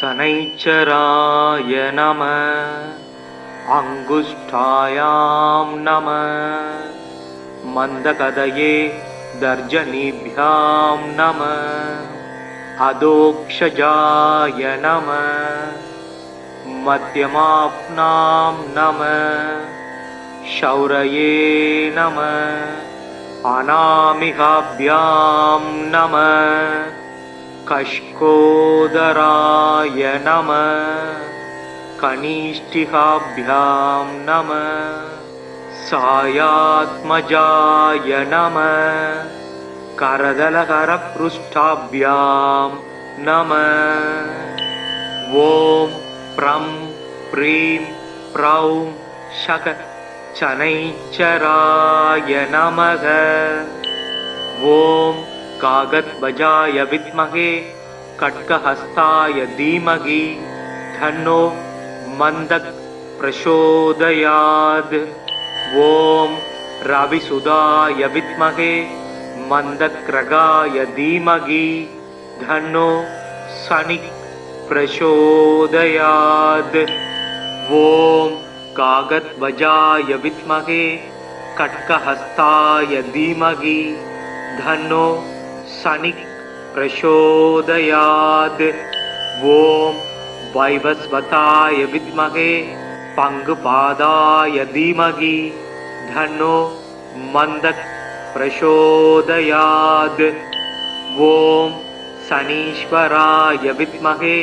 शनैश्चराय नमः अंगुष्ठायां नमः मंदकदये दर्जनीभ्यां नमः अधोक्षजाय नमः मध्यमाप्नां नमः शौरये नमः अनामिकाभ्यां नमः कष्कोदराय नमः कनिष्ठिकाभ्यां नमः सायात्मजाय नमः करदलकरपृष्ठाभ्यां नमः ॐ प्रं प्रीं प्रौं शक शनैश्चराय नमः ॐ कागद्वजाय विद्महे खड्गहस्ताय धीमहि तन्नो मन्दः प्रचोदयात् ॐ रविसुधाय विद्महे मन्दग्रगाय धीमहि तन्नो शनिः प्रचोदयात् ॐ कागद्वजाय विद्महे खड्गहस्ताय धीमहि तन्नो शनिः प्रचोदयात् ॐ वैवस्वताय विद्महे पंगुपादाय धीमहि तन्नो मन्दः प्रचोदयात् ॐ शनीश्वराय विद्महे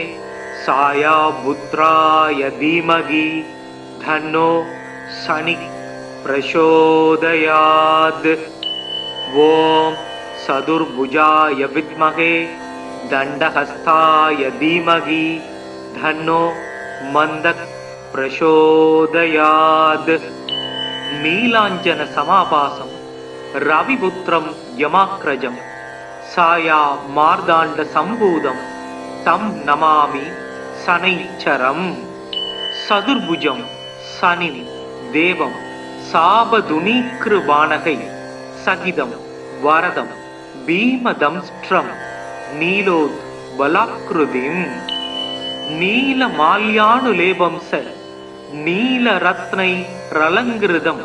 सायापुत्राय धीमहि तन्नो शनिः प्रचोदयात् ॐ चतुर्भुजाय विद्महे दण्डहस्ताय धीमहि तन्नो मन्दः प्रचोदयात् नीलाञ्जन समाभासं रविपुत्रं यमाग्रजं साया मार्दाण्ड सम्भूतं तं नमामि शनैश्चरम् चतुर्भुजं शनिं देवं साबधुनीकृबाणकै सहितं वरदं भीमदंष्ट्रं नीलोद्बलाकृतिम् नीलमाल्यानुलेपं स नीलरत्नैरलङ्कृतं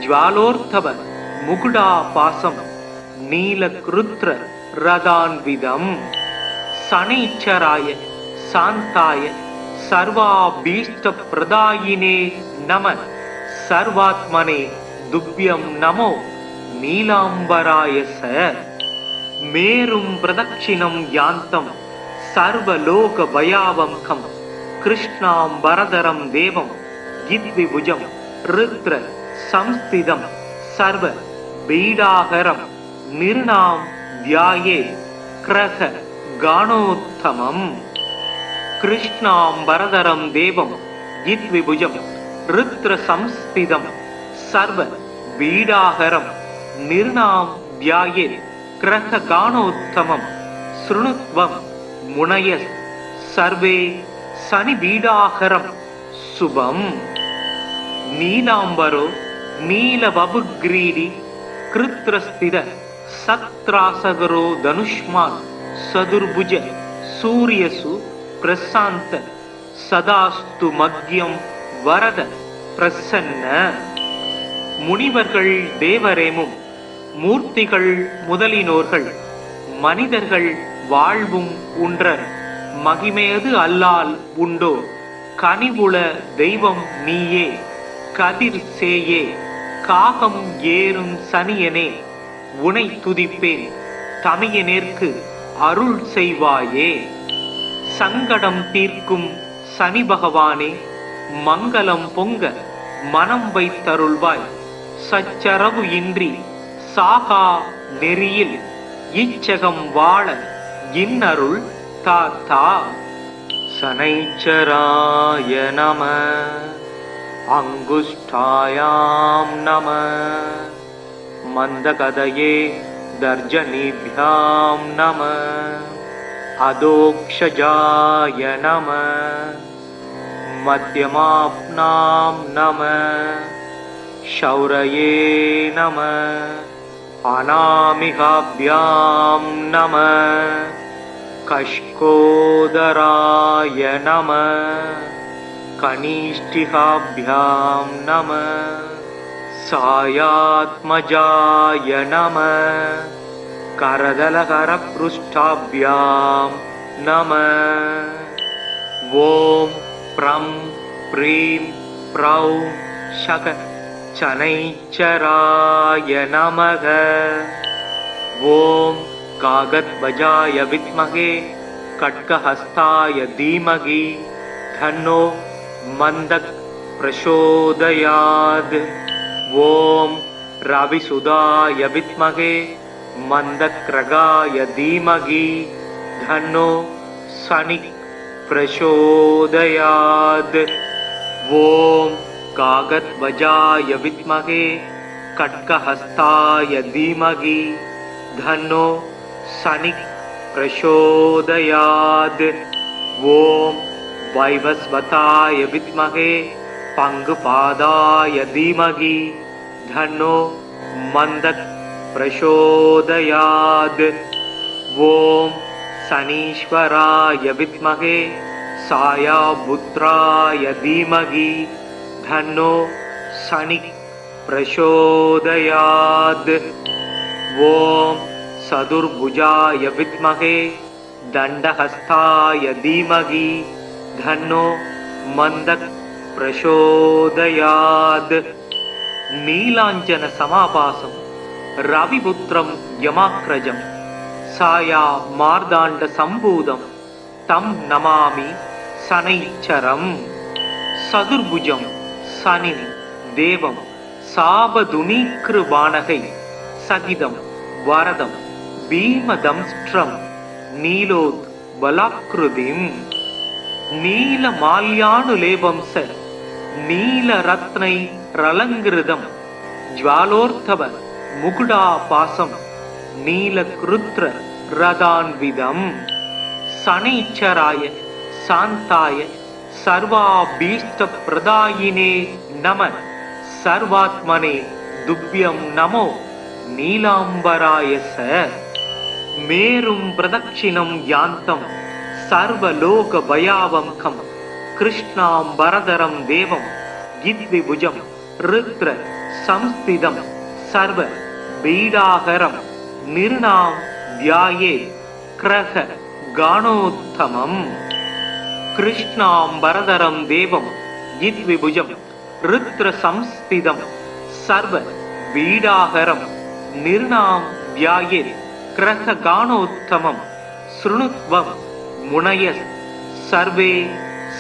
ज्वालोर्धव मुकुटापासं नीलकृत्र रदान्वितं शनैश्चराय शान्ताय सर्वाभीष्टप्रदायिने नमः सर्वात्मने तुभ्यं नमो नीलाम्बराय स मेरुं प्रदक्षिणं यान्तं सर्वलोकभयावहं कृष्णाम्बरधरं देवं गिद्विभुजं रुद्र संस्थितं सर्वपीडाहरं निर्णां ध्यायेत् क्रह गाणोत्तमम् कृष्णाम्बरधरं देवं गिद्विभुजं रुद्र संस्थितं सर्वपीडाहरं निर्णां ध्यायेत् क्रह गाणोत्तमं शृणुत्वं मुनयः सर्वे शनिपीडाहरं शुभम् नीलाम्बरो नीलवपुग्रीडी कृत्रस्थित सत्रासगरो धनुष्मान् चतुर्भुज सूर्यसु प्रशान्त सदास्तु मग्यं वरद प्रसन्न முனிவர்கள் தேவரேமும் மூர்த்திகள் முதலினோர்கள் மனிதர்கள் வாழ்வும் உன்றர் மகிமையது அல்லால் உண்டோ கனிவுள தெய்வம் நீயே கதிர் சேயே காகம் ஏறும் சனியனே உனை துதிப்பேன் தமியனேற்கு அருள் செய்வாயே சங்கடம் தீர்க்கும் சனி பகவானே மங்களம் பொங்க மனம் வைத்தருள்வாய் சச்சரவு இன்றி சாகா நெறியில் இச்சகம் வாழ இன்னருள் தாத்தா शनैश्चराय नमः अंगुष्ठायां नमः मंदकदये दर्जनीभ्यां नमः अधोक्षजाय नमः मध्यमाप्नां नमः शौरये नमः अनामिकाभ्यां नमः कष्कोदराय नमः कनिष्ठिकाभ्यां नमः सायात्मजाय नमः करदलकरपृष्ठाभ्यां नमः ॐ प्रं प्रीं प्रौं शक शनैश्चराय नमः ॐ कागद्वजाय विद्महे खड्गहस्ताय धीमहि तन्नो मन्दः प्रचोदयात् ॐ रविसुधाय विद्महे मन्दक्रगाय धीमहि तन्नो शनिः प्रचोदयात् ॐ कागद्वजाय विद्महे खड्गहस्ताय धीमहि तन्नो शनिः प्रचोदयात् ॐ वैवस्वताय विद्महे पङ्गुपादाय धीमहि तन्नो मन्दः प्रचोदयात् ॐ शनीश्वराय विद्महे सायापुत्राय धीमहि तन्नो शनिः प्रचोदयात् ॐ चतुर्भुजाय विद्महे दण्डहस्ताय धीमहि तन्नो मन्दः प्रचोदयात् नीलाञ्जन समाभासं रविपुत्रं यमाग्रजं साया मार्दाण्ड सम्भूतं तं नमामि शनैश्चरम् चतुर्भुजं शनिं देवं साबधुनीकृबाणकै सहितं वरदं भीमदंष्ट्रं नीलोद्बलाकृतिम् नीलमाल्यानुलेपं स नीलरत्नैरलङ्कृतं ज्वालोर्धव मुकुटापासं नीलकृत्र रदान्वितम् शनैश्चराय शान्ताय सर्वाभीष्टप्रदायिने नमः सर्वात्मने तुभ्यं नमो नीलाम्बराय स मेरुं प्रदक्षिणं यान्तं सर्वलोकभयावहं कृष्णाम्बरधरं देवं गिद्विभुजं रुद्र संस्थितं सर्वपीडाहरं निर्णां ध्यायेत् क्रह गाणोत्तमम् कृष्णाम्बरधरं देवं गिद्विभुजं रुद्र संस्थितं सर्वपीडाहरं निर्णां ध्यायेत् क्रह गाणोत्तमं शृणुत्वं मुनयः सर्वे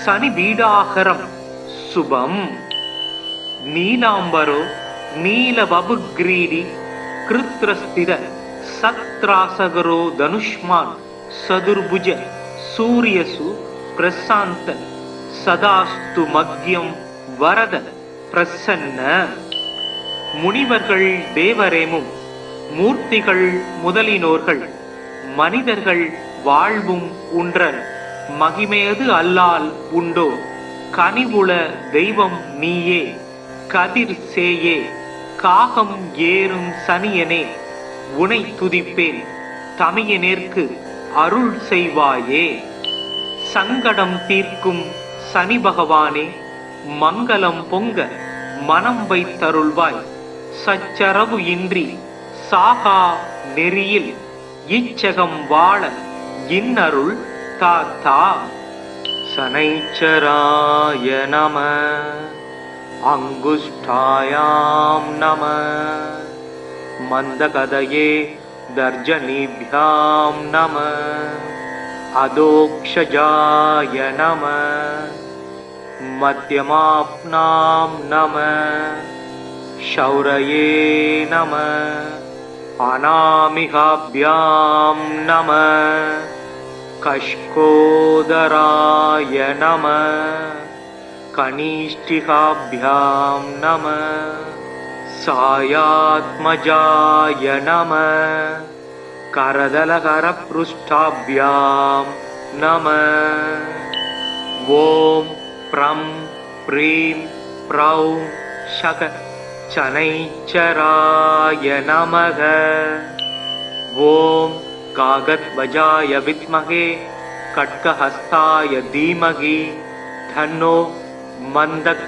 शनिपीडाहरं शुभम् नीलाम्बरो नीलवपुग्रीडी कृत्रस्थित सत्रासगरो धनुष्मान् चतुर्भुज सूर्यसु प्रशान्त सदास्तु मध्यं वरद प्रसन्न முனிவர்கள் தேவரேமும் மூர்த்திகள் முதலினோர்கள் மனிதர்கள் வாழ்வும் உன்றன் மகிமையது அல்லால் உண்டோ கனிவுள தெய்வம் நீயே கதிர் சேயே காகம் ஏறும் சனியனே உனை துதிப்பேன் தமியனேற்கு அருள் செய்வாயே சங்கடம் தீர்க்கும் சனி பகவானே மங்களம் பொங்க மனம் வைத்தருள்வாய் சச்சரவு இன்றி சாகா நெறியில் இச்சகம் வாழ இன்னருள் தாத்தா शनैश्चराय नमः अङ्गुष्ठायां नमः मन्दकदये दर्जनीभ्यां नमः अधोक्षजाय नमः मध्यमाप्नां नमः शौरये नमः अनामिकाभ्यां नमः कष्कोदराय नमः कनिष्ठिकाभ्यां नमः सायात्मजाय नमः करदलकरपृष्ठाभ्यां नमः ॐ प्रं प्रीं प्रौं शक शनैश्चराय नमः ॐ कागद्वजाय विद्महे खड्गहस्ताय धीमहि तन्नो मन्दः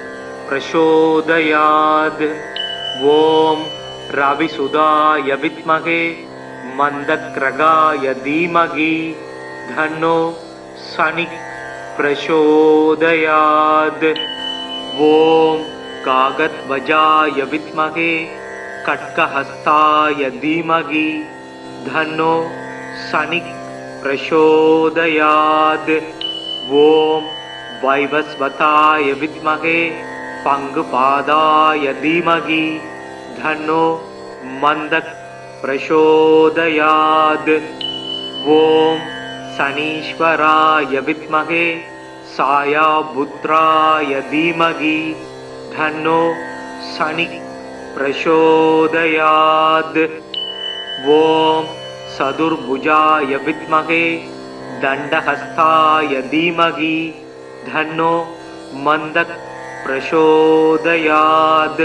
प्रचोदयात्। ॐ रविसुधाय विद्महे मन्दग्रगाय धीमहि तन्नो शनिः प्रचोदयात्। ॐ कागद्वजाय विद्महे खड्गहस्ताय धीमहि तन्नो शनिः प्रचोदयात्। ॐ वैवस्वताय विद्महे पङ्गुपादाय धीमहि तन्नो मन्दः प्रचोदयात्। ॐ शनीश्वराय विद्महे सायापुत्राय धीमहि तन्नो शनिः प्रचोदयात्। ॐ चतुर्भुजाय विद्महे दण्डहस्ताय धीमहि तन्नो मन्दः प्रचोदयात्।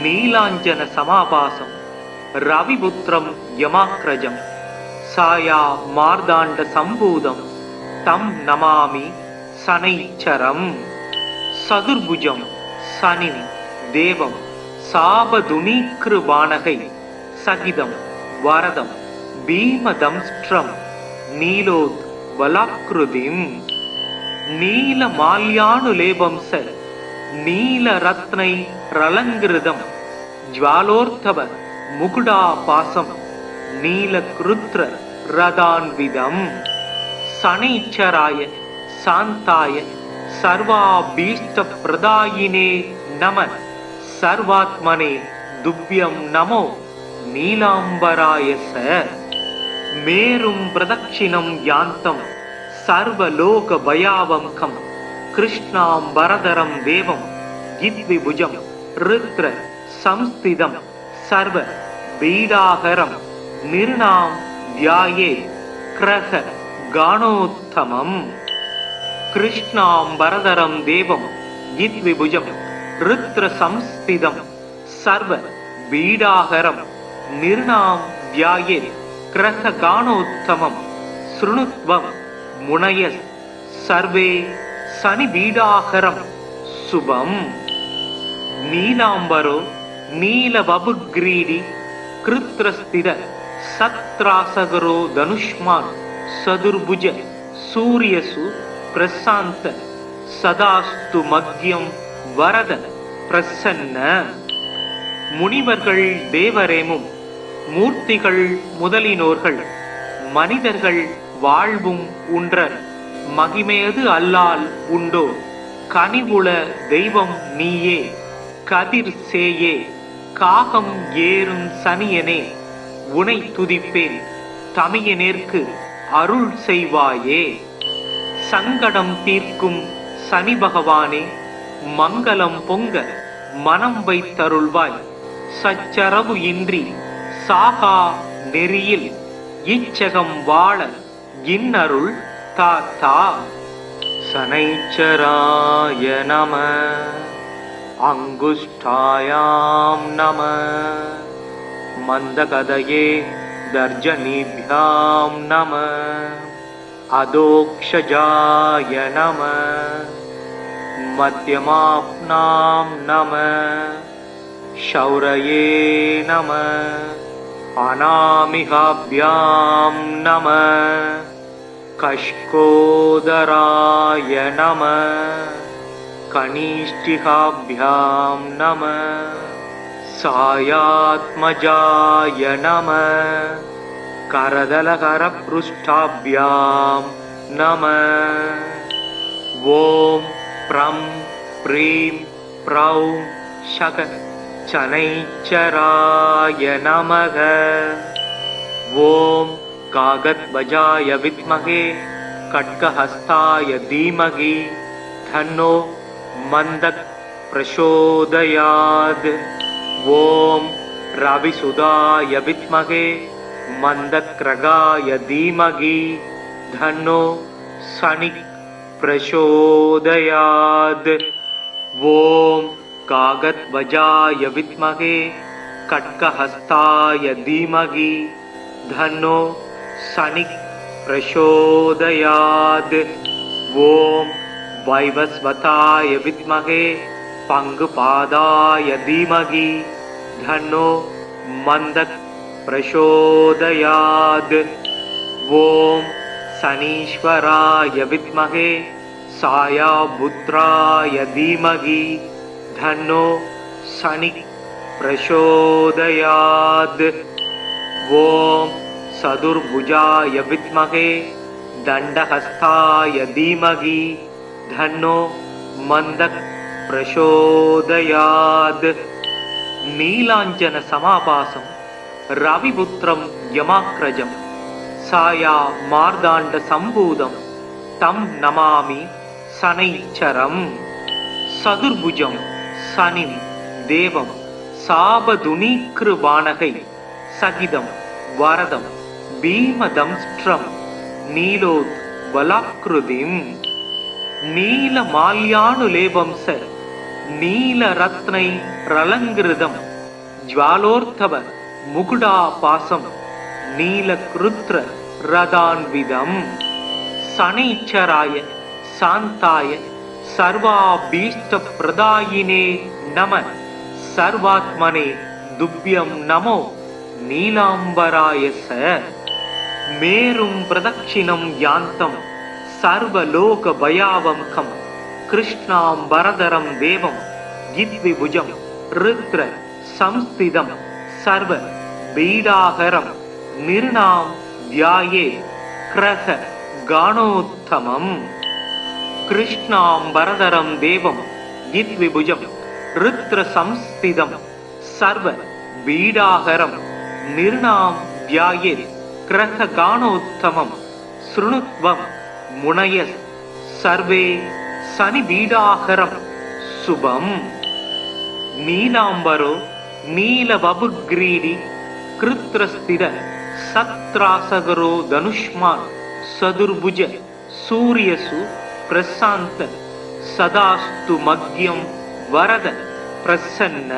नीलाञ्जन समाभासं रविपुत्रं यमाग्रजं साया मार्दाण्ड सम्भूतं तं नमामि शनैश्चरम्। चतुर्भुजं शनिनि देवं सापधुनीकृबाणकै सहितं वरदं भीमदंष्ट्रं नीलोद्वलाकृतिम् नीलमाल्यानुलेपं स नीलरत्नैरलङ्कृतं ज्वालोर्धव मुकुटापासं नीलकृत्र रदान्विदम्। शनैश्चराय शान्ताय सर्वाभीष्टप्रदायिने नमः। सर्वात्मने तुभ्यं नमो नीलाम्बराय स। मेरुं प्रदक्षिणं यान्तं सर्वलोकभयावहं कृष्णाम्बरधरं देवं यद्विभुजं रुद्र संस्थितं सर्वपीडाहरं निर्णां ध्यायेत् ग्रहगाणोत्तमम्। कृष्णाम्बरधरं देवं यद्विभुजं रुद्र संस्थितं सर्वपीडाहरं निर्णां ध्यायेत् ग्रहगाणोत्तमं। शृणुत्वं मुनयः सर्वे शनिपीडाहरं शुभम्। नीलाम्बरो नीलवपुग्रीडी कृत्रस्थित सत्रासगरो धनुष्मान् चतुर्भुज सूर्यसु प्रशान्त सदास्तु मध्यं वरद प्रसन्न। முனிவர்கள் தேவரேமும் மூர்த்திகள் முதலினோர்கள் மனிதர்கள் வாழ்வும் உன்றர் மகிமையது அல்லால் உண்டோ கனிவுள தெய்வம் நீயே கதிர் சேயே காகம் ஏறும் சனியனே உனை துதிப்பேன் தமியனேற்கு அருள் செய்வாயே। சங்கடம் தீர்க்கும் சனி பகவானே மங்களம் பொங்க மனம் வைத்தருள்வாய் சச்சரவு இன்றி சாகா நெறியில் இச்சகம் வாழ இன்னருள் தாத்தா। शनैश्चराय नमः अङ्गुष्ठायां नमः मन्दगदये दर्जनीभ्यां नमः अधोक्षजाय नमः मध्यमाप्नां नमः शौरये नमः अनामिकाभ्यां नमः कष्कोदराय नमः कनिष्ठिकाभ्यां नमः सायात्मजाय नमः करदलकरपृष्ठाभ्यां नमः। ॐ प्रं प्रीं प्रौं शक शनैश्चराय नमः। ॐ कागद्वजाय विद्महे खड्गहस्ताय धीमहि तन्नो मन्दः प्रचोदयात्। ॐ रविसुधाय विद्महे मन्दग्रगाय धीमहि तन्नो शनिः प्रचोदयात्। ॐ कागद्वजाय विद्महे खड्गहस्ताय धीमहि तन्नो शनि प्रचोदयात्। ओम वैवस्वताय विद्महे पंगुपादाय धीमहि धन्नो मंदक प्रचोदयात्। ओम शनीश्वराय विद्महे सायापुत्राय धीमहि धन्नो शनि प्रचोदयात्। ओम चतुर्भुजाय विद्महे दंडहस्ताय धीमहि धन्नो मंदक प्रचोदयात्। नीलांजन समाभासं रविपुत्रं यमाग्रजं साया मार्दांड संभूतं तं नमामि शनैश्चरम्। चतुर्भुजं शनिं देवं सापदुनीकृवाणकै सहितं वरदं भीमदंष्ट्रं नीलोद्बलाकृतिम् नीलमाल्यानुलेपं स नीलरत्नैरलङ्कृतं ज्वालोर्धव मुकुटापासं नीलकृत्र रदान्वितम्। शनैश्चराय शान्ताय सर्वाभीष्टप्रदायिने नमः। सर्वात्मने तुभ्यं नमो नीलाम्बराय स। मेरुं प्रदक्षिणं यान्तं सर्वलोकभयावहं कृष्णाम्बरधरं देवं गिद्विभुजं रुद्र संस्थितं सर्वपीडाहरं निर्णां ध्यायेत् क्रह गाणोत्तमम्। कृष्णाम्बरधरं देवं गिद्विभुजं रुद्र संस्थितं सर्वपीडाहरं निर्णां ध्यायेत् क्रह गाणोत्तमं। शृणुत्वं मुनयः सर्वे शनिपीडाहरं शुभम्। नीलाम्बरो नीलवपुग्रीडी कृत्रस्थिर सत्रासगरो धनुष्मान् चतुर्भुज सूर्यसु प्रशान्त सदास्तु मग्यं वरद प्रसन्न।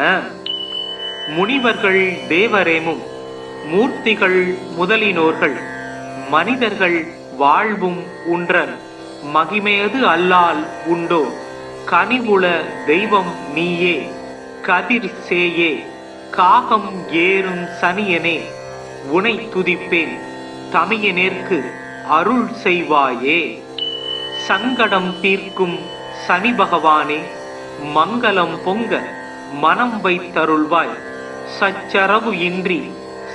முனிவர்கள் தேவரேமும் மூர்த்திகள் முதலினோர்கள் மனிதர்கள் வாழ்வும் உன்றன் மகிமையது அல்லால் உண்டோ கனிவுள தெய்வம் நீயே கதிர் சேயே காகம் ஏறும் சனியனே உனை துதிப்பேன் தமியனேற்கு அருள் செய்வாயே। சங்கடம் தீர்க்கும் சனி பகவானே மங்களம் பொங்க மனம் வைத்தருள்வாய்। சச்சரவு இன்றி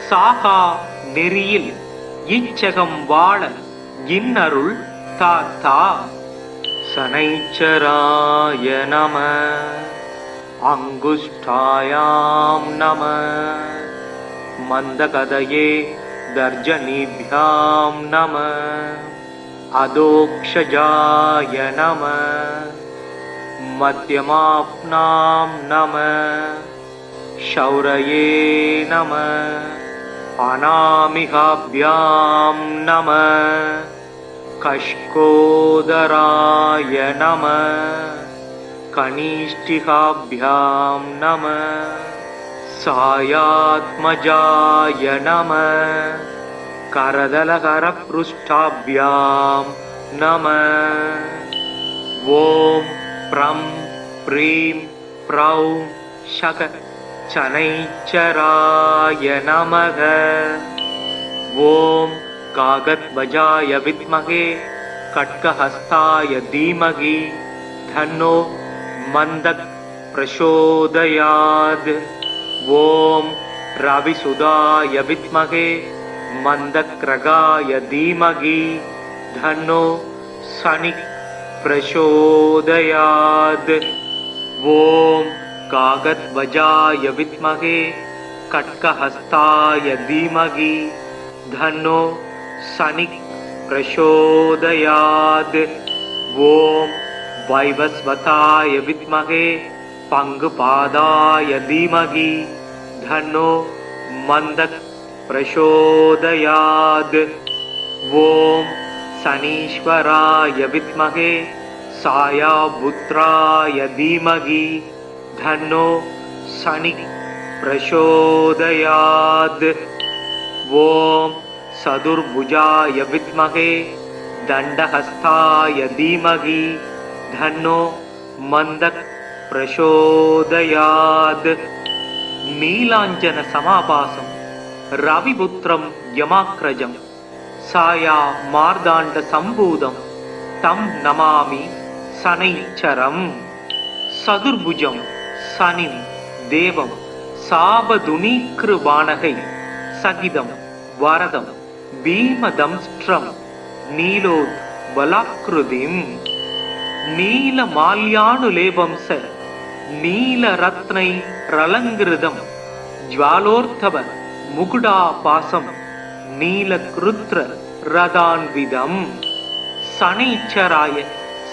சாகா நெறியில் இச்சகம் வாழ இன்னருள் தாத்தா। शनैश्चराय नमः। अङ्गुष्ठायां नमः। मन्दकदये दर्जनीभ्यां नमः। अधोक्षजाय नमः। मध्यमाप्नां नमः। शौरये नमः। अनामिकाभ्यां नमः। कष्कोदराय नमः। कनिष्ठिकाभ्यां नमः। सायात्मजाय नमः। करदलकरपृष्ठाभ्यां नमः। ॐ प्रं प्रीं प्रौं शक शनैश्चराय नमः। ॐ कागद्वजाय विद्महे खड्गहस्ताय धीमहि धन्नो मंदक प्रचोदयात्। ओम रविसुदाय विद्महे मंदक्रगाय धीमहि धन्नो शनि प्रचोदयात्। ओम कागद्वजाय विद्महे खड्गहस्ताय धीमहि धन्नो शनि प्रचोदयात्। ओम वैवस्वताय विद्महे पंगुपादाय धीमहि धन्नो मंदक प्रचोदयात्। ओम शनीश्वराय विद्महे सायापुत्राय धीमहि धन्नो शनि प्रचोदयात्। ओम சதுர்புஜாய வித்மகே தண்டஹஸ்தாய தீமகி தன்னோ மந்தக் பிரசோதயாத். நீலாஞ்சன சமாபாசம் ரவிபுத்திரம் யமாக்ரஜம் சாயா மார்தாண்ட சம்பூதம் தம் நமாமி சனைச்சரம். சதுர்புஜம் சனிம் தேவம் சாபதுனீக்ருபாணகை சகிதம் வரதம் பீமதம்ஸ்ட்ரம் நீலோத் பலாக்ருதிம். நீல மால்யானுலேபம்ச நீலரத்னை ரலங்கிருதம் ஜ்வாலோர்த்தவ முகுடாபாசம் நீலக்ருத்ர ரதான்விதம். சனைச்சராய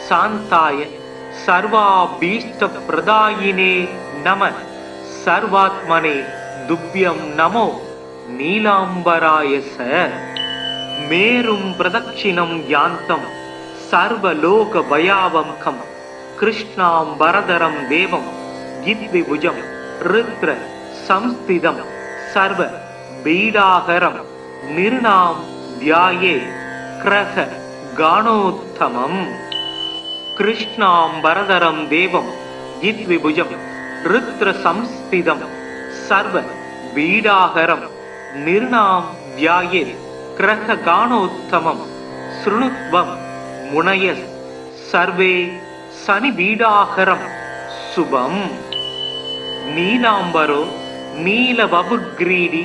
சாந்தாய சர்வாபீஷ்ட பிரதாயினே நம சர்வாத்மனே துப்யம் நமோ நீலாம்பராய ச. மேரும் பிரதட்சிணம் யாந்தம் சர்வலோக பயாவம்கம் கிருஷ்ணாம்பரதரம் தேவம் கித்விபுஜம் ருத்ர சம்ஸ்திதம் சர்வ பீடாகரம் நிர்ணாம் தியாயே கிரக கானோத்தமம். கிருஷ்ணாம்பரதரம் தேவம் கித்விபுஜம் ருத்ர சம்ஸ்திதம் சர்வ பீடாகரம் நிர்ணாம் தியாயே கிரக கானோத்தமம். ஸ்ருணுத்வம் முனயஸ் சர்வே சனி பீடாகரம் சுபம். நீலாம்பரோ நீலவபுக்ரீடி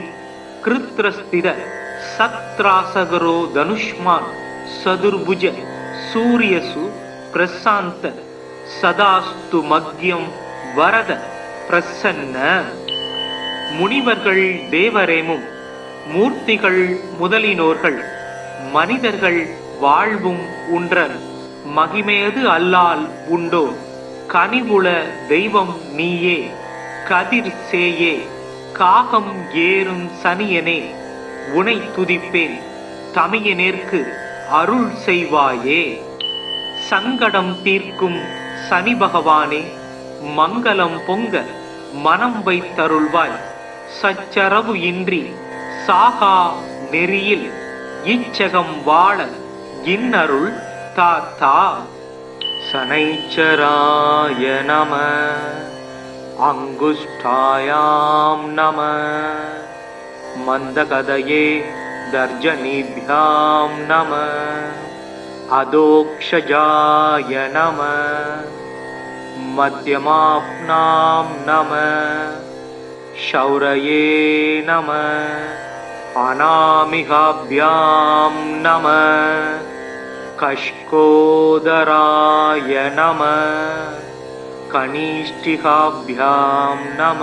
கிருத்ரஸ்திர சத்ராசகரோ தனுஷ்மான் சதுர்புஜ சூரியசு பிரசாந்த சதாஸ்து மக்யம் வரத பிரசன்ன. முனிவர்கள் தேவரேமும் மூர்த்திகள் முதலினோர்கள் மனிதர்கள் வாழ்வும் உன்றன் மகிமேது அல்லால் உண்டோ கனிவுள தெய்வம் நீயே கதிர் சேயே காகம் ஏறும் சனியனே உனை துதிப்பேன் தமியனேற்கு அருள் செய்வாயே. சங்கடம் தீர்க்கும் சனி பகவானே மங்களம் பொங்க மனம் வைத்தருள்வாய். சச்சரவு இன்றி சாகா நெறியில் இச்சகம் வாழ இன்னருள் தாத்தா. சனைச்சராய நம அங்குஷ்டாயாம் நம மந்தகதயே தர்ஜனீभ्याம் நம அதோக்ஷஜாய நம மத்யமாப்னாம் நம ஷௌரயே நம அநாமிகாभ्याம் நம கஷ்கோதராய நம கனிஷ்டிகாभ्याம் நம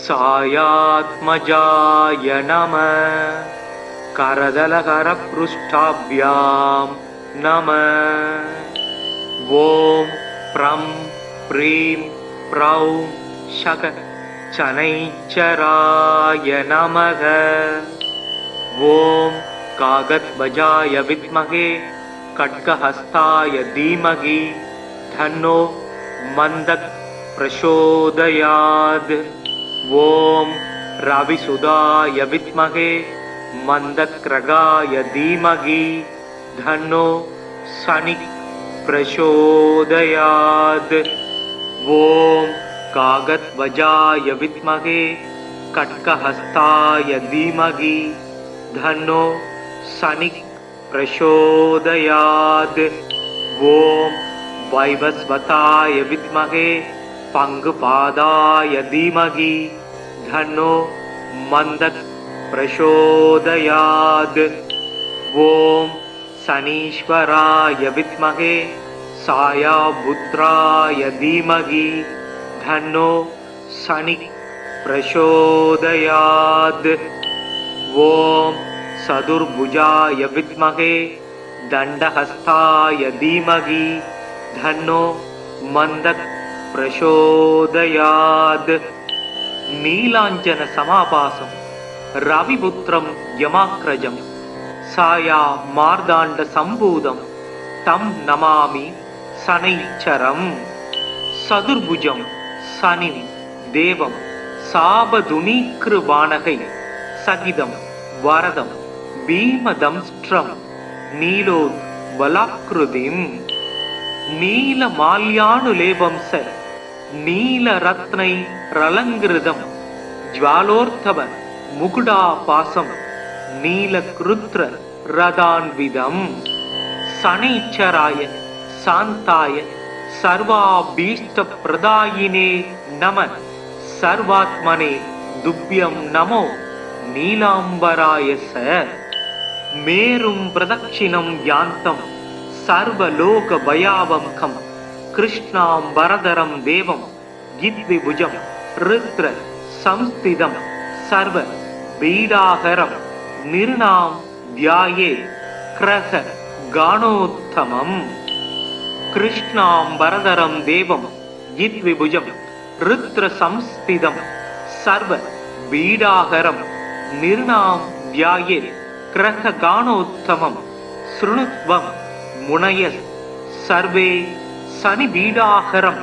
சாயாத்மஜாய நம கரதலகரப்ருஷ்டாभ्याம் நம. ஓம் ப்ரம் ப்ரீம் ப்ரௌம் ஷக சனைச்சராய நமக. ஓம் காகத்வஜாய வித்மகே கட்கஹஸ்தாய தீமகி தன்னோ மந்தக் பிரசோதயாத். ஓம் ரவிசுதாய வித்மகே மந்தக்ரகாய தீமகி தன்னோ சனிக் பிரசோதயாத். ஓம் காகத்வஜாய வித்மகே கட்கஹஸ்தாய தீமகி தன்னோ சனிக் பிரசோதயாத். ஓம் வைவஸ்வதாய வித்மகே பங்குபாதாய தீமகி தன்னோ மந்தக் பிரசோதயாத். ஓம் சனீஸ்வராய வித்மகே சாயாபுத்ராய தீமகி தன்னோ சனிக் பிரசோதயாத். ஓம் சதுர்புஜாய வித்மகே தண்டஹஸ்தாய தீமகி தன்னோ மந்தக் பிரசோதயாத். நீலாஞ்சன சமாபாசம் ரவிபுத்திரம் யமாக்ரஜம் சாயா மார்தாண்ட சம்பூதம் தம் நமாமி சனைச்சரம். சதுர்புஜம் சனிம் தேவம் சாபதுனீக்ருபாணகை சகிதம் வரதம் भीमदंष्ट्रं नीलोद्बलाकृतिम् नीलमाल्यानुलेपं स नीलरत्नैरलङ्कृतं ज्वालोर्धव मुकुटापासं नीलकृत्र रदान्विदम् शनैश्चराय शान्ताय सर्वाभीष्टप्रदायिने नमः सर्वात्मने तुभ्यं नमो नीलाम्बराय स मेरुं प्रदक्षिणं यान्तं सर्वलोकभयावहं कृष्णाम्बरधरं देवं गिद्विभुजं रुद्र संस्थितं सर्वपीडाहरं निर्णां ध्याये क्रह गाणोत्तमम् कृष्णाम्बरधरं देवं गिद्विभुजं रुद्र संस्थितं सर्वपीडाहरं निर्णां ध्याये क्रह गाणोत्तमं शृणुत्वं मुनयः सर्वे शनिबीडाहरं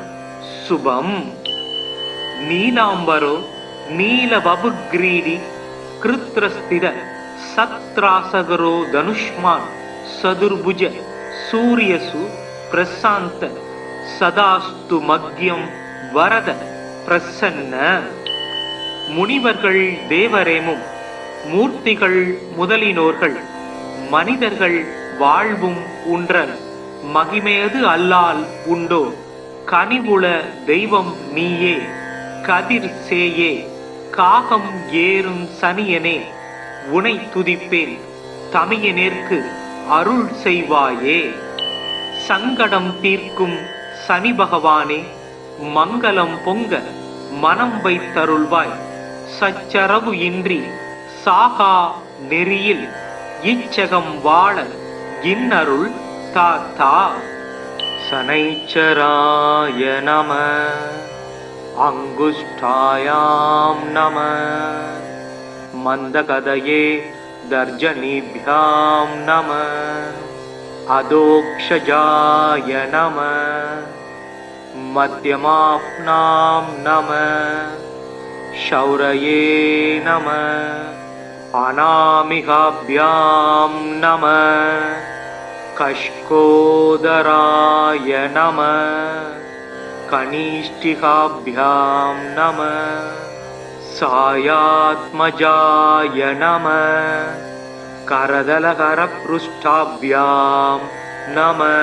शुभम् नीलाम्बरो नीलवपुग्रीडी कृत्रस्थिर सत्रासगरो धनुष्मान् सदुर्भुज सूर्यसु प्रशान्त सदास्तु मग्यं वरद प्रसन्न முனிவர்கள் தேவரேமும் மூர்த்திகள் முதலினோர்கள் மனிதர்கள் வாழ்வும் உன்றன் மகிமையது அல்லால் உண்டோ கனிவுள தெய்வம் நீயே கதிர் சேயே காகம் ஏறும் சனியனே உனை துதிப்பேன் தமியனேற்கு அருள் செய்வாயே சங்கடம் தீர்க்கும் சனி பகவானே மங்களம் பொங்க மனம் வைத்தருள்வாய் சச்சரவு இன்றி சாகா நெறியில் இச்சகம் வாழ இன்னருள் தாத்தா சனைச்சராய நம அங்குஷ்டாயாம் நம மந்தகதயே தர்ஜனீப்யாம் நம அதோக்ஷஜாய நம மத்யமாப்னாம் நம शौरये नमः अनामिकाभ्यां नमः कष्कोदराय नमः कनिष्ठिकाभ्यां नमः सायात्मजाय नमः करदलकरपृष्ठाभ्यां नमः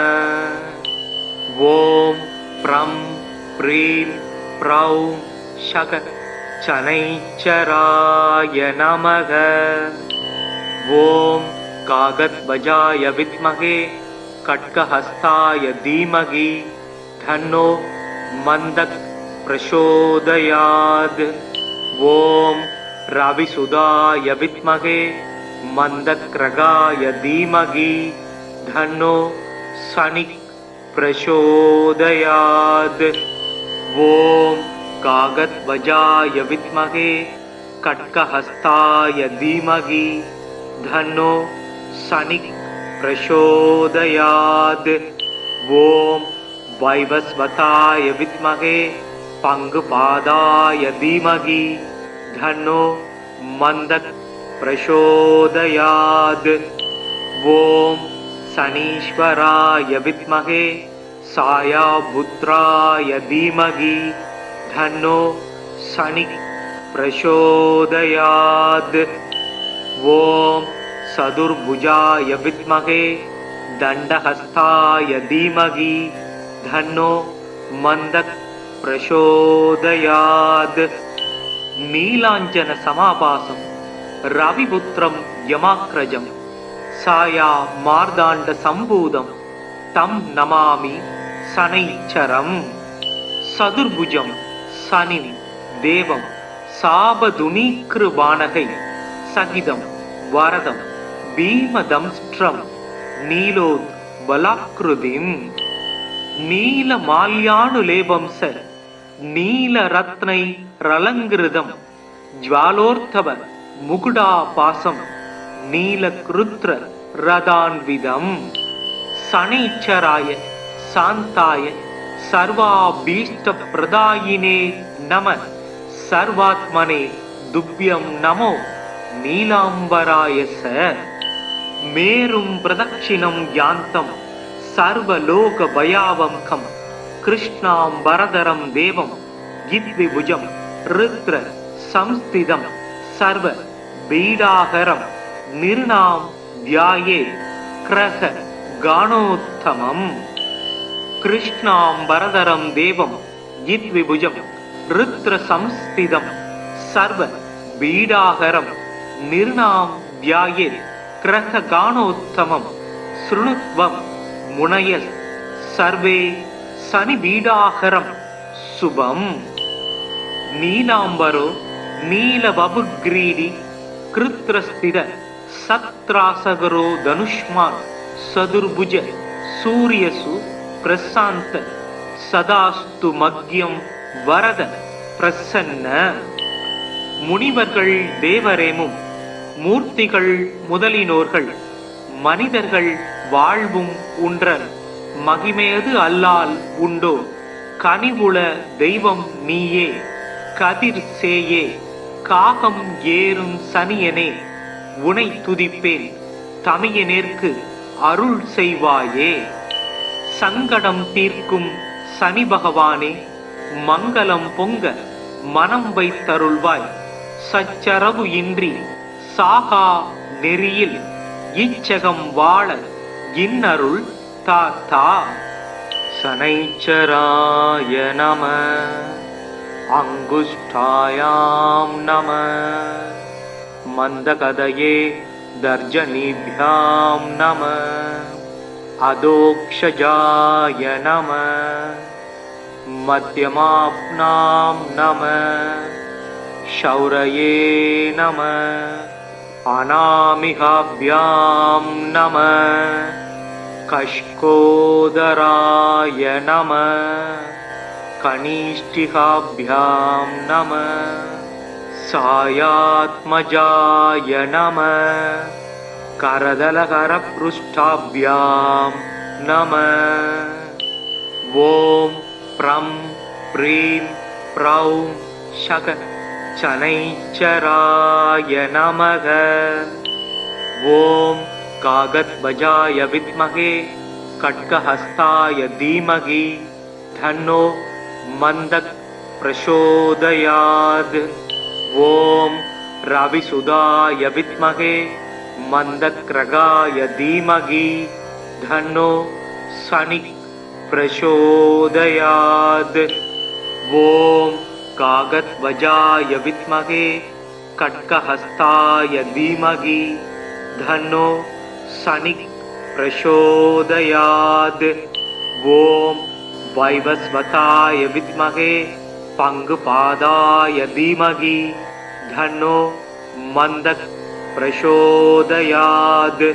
ॐ प्रं प्रीं प्रौं शक शनैश्चराय नमः ॐ कागद्वजाय विद्महे खड्गहस्ताय धीमहि तन्नो मन्दः प्रचोदयात् ॐ रविसुधाय विद्महे मन्दक्रगाय धीमहि तन्नो शनिः प्रचोदयात् ॐ कागद्वजाय विद्महे खड्गहस्ताय धीमहि तन्नो शनिः प्रचोदयात् ॐ वैवस्वताय विद्महे पङ्गुपादाय धीमहि तन्नो मन्दः प्रचोदयात् ॐ शनीश्वराय विद्महे सायापुत्राय धीमहि तन्नो शनिः प्रचोदयात् ॐ सदुर्भुजाय विद्महे दण्डहस्ताय धीमहि तन्नो मन्दः प्रचोदयात् नीलाञ्जन समाभासं रविपुत्रं यमाग्रजं साया मार्दाण्ड सम्भूतं तं नमामि शनैश्चरम् सदुर्भुजं शनिं देवं साबधुनीकृबाणकै सहितं वरदं भीमदंष्ट्रं नीलोद्बलाकृतिम् नीलमाल्यानुलेपं स नीलरत्नैरलङ्कृतं ज्वालोर्धव मुकुटापासं नीलकृत्र रदान्विदम् शनैश्चराय शान्ताय सर्वाभीष्टप्रदायिने नमः सर्वात्मने तुभ्यं नमो नीलाम्बराय स மேரும் பிரதட்சிணம் யாந்தம் சர்வலோக பயாவம்கம் கிருஷ்ணாம் வரதரம் தேவம் யித்விபுஜம் ருத்ர சம்ஸ்திதம் சர்வ பீடாகரம் நிர்ணாம் தியாயே கிரக கானோத்தமம். கிருஷ்ணாம் வரதரம் தேவம் யித்விபுஜம் ருத்ர சம்ஸ்திதம் சர்வ பீடாகரம் நிர்ணாம் தியாயே கிரக கானோத்தமம். ஸ்ருணுத்வம் முனயஸ் சர்வே சனி பீடாகரம் சுபம். நீலாம்பரோ நீலவபுக்ரீடி கிருத்ரஸ்தித சத்ராசகரோ தனுஷ்மான் சதுர்புஜ சூரியசு பிரசாந்த சதாஸ்து மக்யம் வரத பிரசன்ன. முனிவர்கள் தேவரேமும் மூர்த்திகள் முதலினோர்கள் மனிதர்கள் வாழ்வும் உன்றன் மகிமையது அல்லால் உண்டோ கனிவுள தெய்வம் நீயே கதிர் சேயே காகம் ஏறும் சனியனே உனை துதிப்பேன் தமியனேற்கு அருள் செய்வாயே. சங்கடம் தீர்க்கும் சனி பகவானே மங்களம் பொங்க மனம் வைத்தருள்வாய். சச்சரவு இன்றி சாகா நெறியில் இச்சகம் வாழ இன்னருள் தாத்தா. சனைச்சராய நம அங்குஷ்டாயாம் நம மந்தகதயே தர்ஜனீப்யாம் நம அதோக்ஷஜாய நம மத்யமாப்னாம் நம ஷௌரயே நம அநாமிகாப்யாம் நம கஷ்கோதராய நம கனிஷ்டிகாப்யாம் நம சாயாத்மஜாய நம கரதலகரப்ருஷ்டாப்யாம் நம. ஓம் ப்ரம் ப்ரீம் ப்ரௌம் ஷக சனைச்சராய நமக. ஓம் காகத்வஜாய வித்மகே கட்கஹஸ்தாய தீமகி தன்னோ மந்தக் பிரசோதயாத். ஓம் ரவிசுதாய வித்மகே மந்தக்ரகாய தீமகி தன்னோ சனிக் பிரசோதயாத். ஓம் காகத்வஜாய வித்மகே கட்கஹஸ்தாய தீமகி தன்னோ சனிக் பிரசோதயாத். ஓம் வைவஸ்வதாய வித்மகே பங்குபாதாய தீமகி தன்னோ மந்தக் பிரசோதயாத்.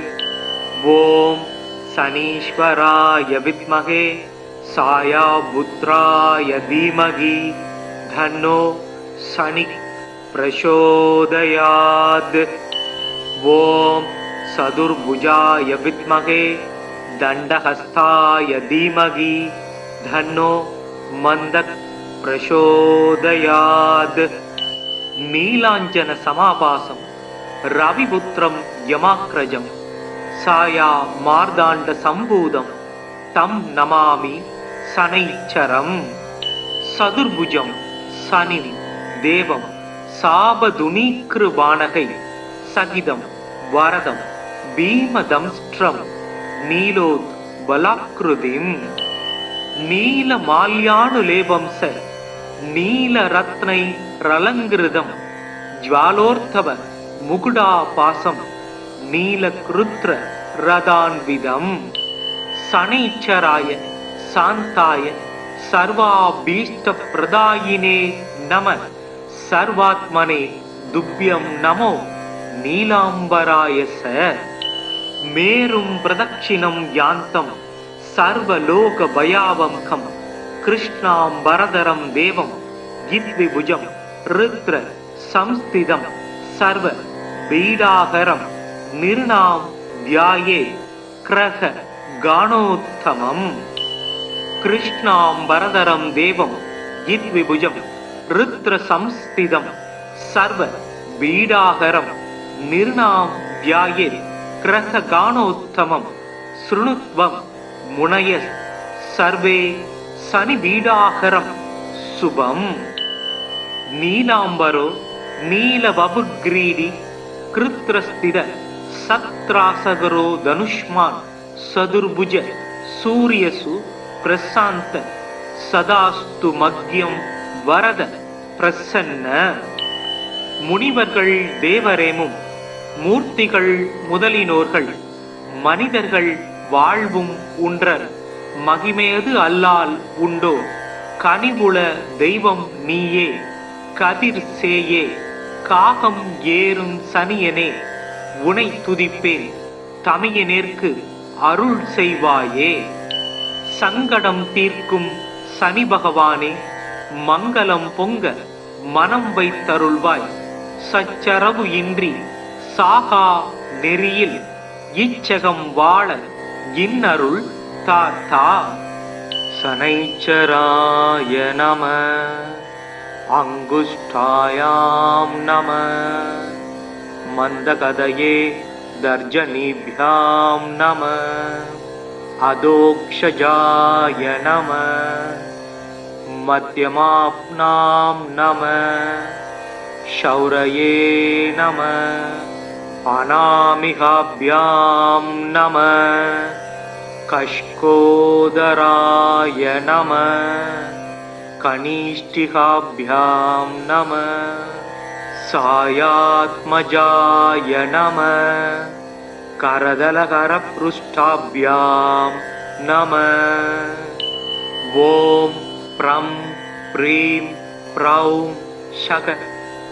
ஓம் சனீஸ்வராய வித்மகே சாயாபுத்ராய தீமகி தன்னோ சனிக் பிரசோதயாத். ஓம் சதுர்புஜாய வித்மகே தண்டஹஸ்தாய தீமகி தன்னோ மந்தக் பிரசோதயாத். நீலாஞ்சன சமாபாசம் ரவிபுத்திரம் யமாக்ரஜம் சாயா மார்தாண்ட சம்பூதம் தம் நமாமி சனைச்சரம். சதுர்புஜம் சனிம் தேவம் சாபதுனீக்ருபாணகை சகிதம் வரதம் பீமதம்ஸ்ட்ரம் நீலோத் பலாக்ருதிம். நீல மால்யானுலேபம் ச நீல ரத்னை ரலங்கிருதம் ஜ்வாலோர்த்தவ முகுடா பாசம் நீல கிருத்ர ரதான்விதம். சனைச்சராய சாந்தாய சர்வாபீஷ்ட பிரதாயினே நம சர்வாத்மனே துப்யம் நமோ நீலாம்பராய ச. மேரும் பிரதட்சிணம் யாந்தம் சர்வலோக பயாவம்கம் கிருஷ்ணாம் வரதரம் தேவம் யித்விபுஜம் ருத்ர சம்ஸ்திதம் சர்வ பீடாகரம் நிர்ணாம் தியாயே கிரக கானோத்தமம். கிருஷ்ணாம் வரதரம் தேவம் யித்விபுஜம் ருத்ர சம்ஸ்திதம் சர்வ பீடாகரம் நிர்ணாம் தியாயே கிரககானோத்தமம் ஸ்ருணுத்வம் முனய சர்வே சனிபீடாகரம் சுபம். நீலாம்பரோ நீலவபுக்ரீடி கிருத்ரஸ்தித சத்ராசகரோ தனுஷ்மான் சதுர்புஜ சூரியசு பிரசாந்த சதாஸ்து மக்யம் வரத பிரசன்ன. முனிவர்கள் தேவரேமும் மூர்த்திகள் முதலினோர்கள் மனிதர்கள் வாழ்வும் உன்றர் மகிமேது அல்லால் உண்டோ கனிவுள தெய்வம் நீயே கதிர் சேயே காகம் ஏறும் சனியனே உனை துதிப்பேன் தமியனேற்கு அருள் செய்வாயே. சங்கடம் தீர்க்கும் சனி பகவானே மங்களம் பொங்க மனம் வைத்தருள்வாய். சச்சரவு இன்றி சாகா நெறியில் இச்சகம் வாழ இன்னருள் தாத்தா. சனைச்சராய நம அங்குஷ்டாயாம் நம மந்தகதயே தர்ஜனீப்யாம் நம அதோக்ஷஜாய நம மத்யமாப்னாம் நம ஷௌரயே நம அநாமிகாப்யாம் நம கஷ்கோதராய நம கனிஷ்டிகாப்யாம் நம சாயாத்மஜாய நம கரதலகரப்ருஷ்டாப்யாம் நம. ஓம் ப்ரம் ப்ரீம் ப்ரௌம் ஷக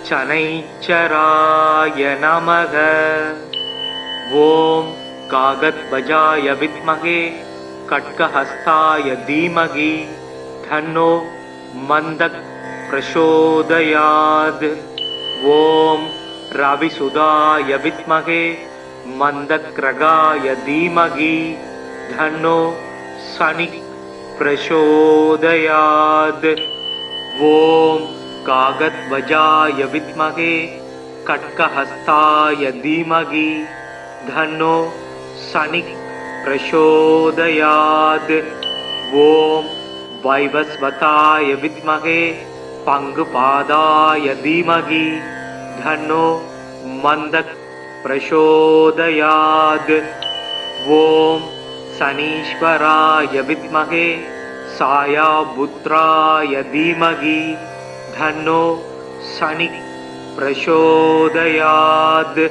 சனைச்சராய நமக. ஓம் காகத்வஜாய வித்மகே கட்கஹஸ்தாய தீமகி தன்னோ மந்தக் பிரசோதயாத். ஓம் ரவிசுதாய வித்மகே மந்தக்ரகாய தீமகி தன்னோ சனி பிரசோதயாத். ஓம் காகத்வஜாய வித்மகே கட்கஹஸ்தாய தீமகி தன்னோ சனி பிரசோதயாத். ஓம் வைவஸ்வதாய வித்மகே பங்குபாதாய தீமகி தன்னோ மந்தக் பிரசோதயாத். ஓம் சனீஸ்வராய வித்மகே சாயாபுத்ராய தீமகி தன்னோ சனி பிரசோதயாத்.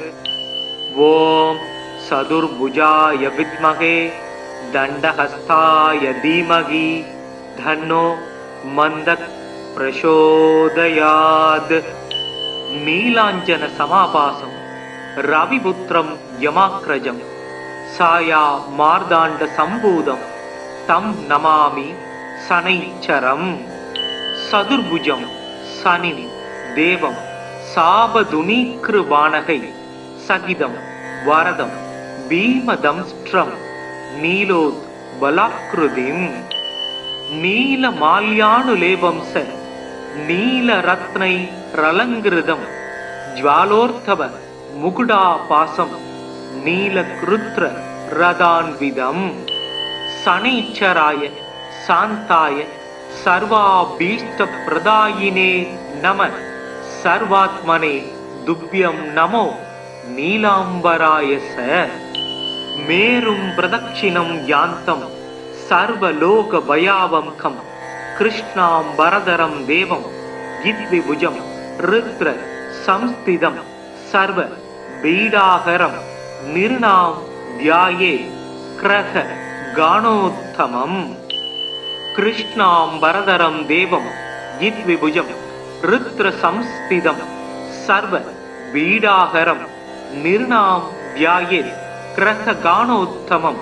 ஓம் சதுர்புஜாய வித்மகே தண்டஹஸ்தாய தீமகி தன்னோ மந்தக் பிரசோதயாத். நீலாஞ்சன சமாபாசம் ரவிபுத்திரம் யமாக்ரஜம் சாயா மார்தாண்ட சம்பூதம் தம் நமாமி சனைச்சரம். சதுர்புஜம் சனினி தேவம் சாபதுனீக்ருபாணகை சகிதம் வரதம் பீமதம்ஸ்ட்ரம் நீலோத் பலாக்ருதிம். நீலமால்யானுலேபம்ச நீலரத்னை ரலங்கிருதம் ஜ்வாலோர்த்தவ முகுடாபாசம் நீலக்ருத்ர ரதான்விதம். சனைச்சராய சாந்தாய சர்வாபீஷ்ட பிரதாயினே நம சர்வாத்மனே துப்யம் நமோ நீலாம்பராய ச. மேரும் பிரதட்சிணம் யாந்தம் சர்வலோக பயாவம்கம் கிருஷ்ணாம்பரதரம் தேவம் இத்விபுஜம் ருத்ர சம்ஸ்திதம் சர்வ பீடாகரம் நிர்ணாம் தியாயே கிரக கானோத்தமம். கிருஷ்ணாம்பரதரம் தேவம் இத்விபுஜம் ருத்ர சம்ஸ்திதம் சர்வ பீடாகரம் நிர்ணாம் தியாயே கிரக கானோத்தமம்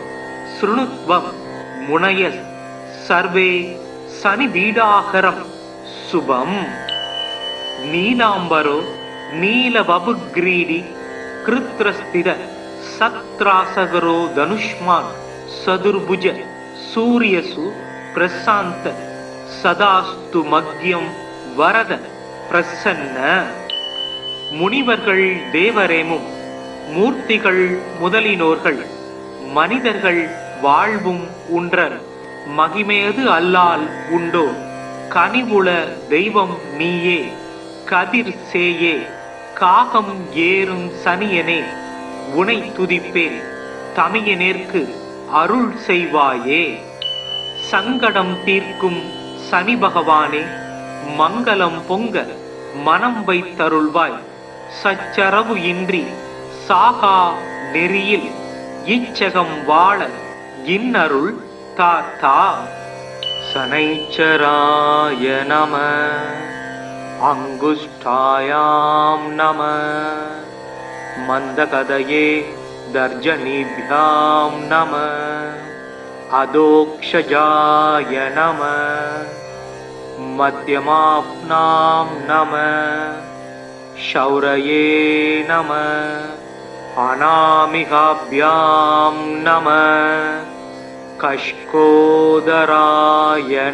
ஸ்ருணுத்வம் முனய சர்வே சனிபீடாகரம் சுபம். நீலாம்பரோ நீலவபுக்ரீடி கிருத்ரஸ்தித சத்ராசகரோ தனுஷ்மான் சதுர்புஜ சூரியசு பிரசாந்த சதாஸ்து மக்யம் வரத பிரசன்ன. முனிவர்கள் தேவரேமும் மூர்த்திகள் முதலினோர்கள் மனிதர்கள் வாழ்வும் உன்றர் மகிமையது அல்லால் உண்டோ கனிவுள தெய்வம் நீயே கதிர் சேயே காகம் ஏறும் சனியனே உனை துதிப்பேன் தமியனேற்கு அருள் செய்வாயே. சங்கடம் தீர்க்கும் சனி பகவானே மங்களம் பொங்க மனம் வைத்தருள்வாய். சச்சரவு இன்றி சாகா நெறியில் இச்சகம் வாழ இன்னருள் தாத்தா. சனைச்சராய நம அங்குஷ்டாயாம் நம மந்தகதயே தர்ஜனிभ्यां நம அதோக்ஷஜாய நம மத்யமாப்னாம் நம ஷௌரயே நம அநாமிகாभ्यां நம கஷ்கோதராய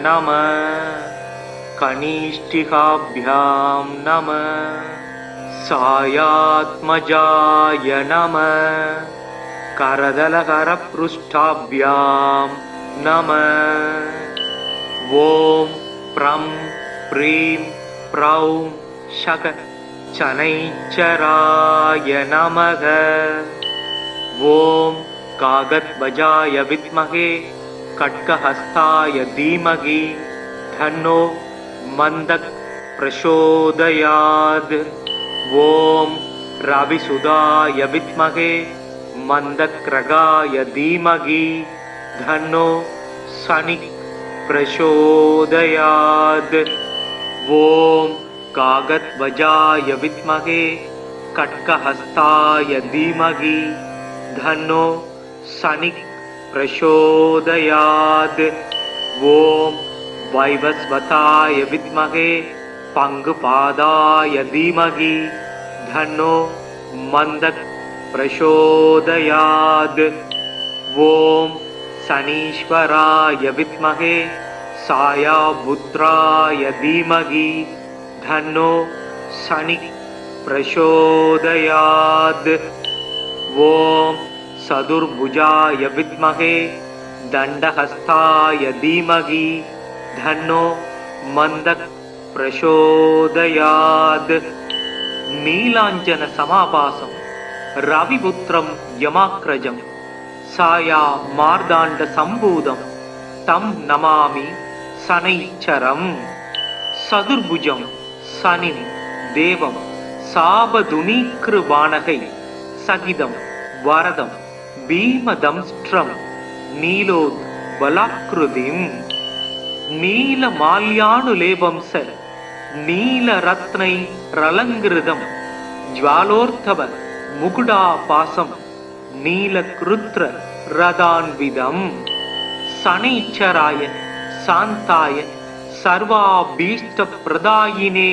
நம கனிஷ்டிகாभ्यां நம சாயாத்மஜாய நம கரதலகரப்ருஷ்டாभ्यां நம ஓம் ப்ரம் ப்ரீம் ப்ரௌம் ஷக சனைச்சராய நமக ஓம் காகத்வஜாய வித்மகே கட்கஹஸ்தாய தீமகி தன்னோ மந்தக் பிரசோதயாத் ஓம் ரவிசுதாய வித்மகே மந்தக்ரகாய தீமகி தன்னோ சனிக் பிரசோதயாத் ஓம் காகத்வஜாய வித்மகே கட்கஹஸ்தாய தீமகி தன்னோ சனிக் பிரசோதயாத் ஓம் வைவஸ்வதாய வித்மகே பங்குபாதாய தீமகி தன்னோ மந்தக் பிரசோதயாத் ஓம் சனீஸ்வராய வித்மகே சாயாபுத்ராய தீமகி தன்னோ சனிக் பிரசோதயாத் ஓம் சதுர்புஜாய வித்மகே தண்டஹஸ்தாய தீமகி தன்னோ மந்தக் பிரசோதயாத் நீலாஞ்சன சமாபாசம் ரவிபுத்திரம் யமாக்ரஜம் சாயா மார்தாண்ட சம்பூதம் தம் நமாமி சனைச்சரம். சதுர்புஜம் சனிம் தேவம் சாபதுனீக்ருவாணகை சகிதம் வரதம் பீமதம்ஸ்ட்ரம் நீலோத் பலாக்ருதிம் நீல மால்யானுலேபம்ச நீல ரத்னை ரலங்கிருதம் ஜ்வாலோர்த்தவ முகுடா பாசம் நீல கிருத்ர ரதான்விதம். சனைச்சராய சாந்தாய சர்வாபீஷ்ட பிரதாயினே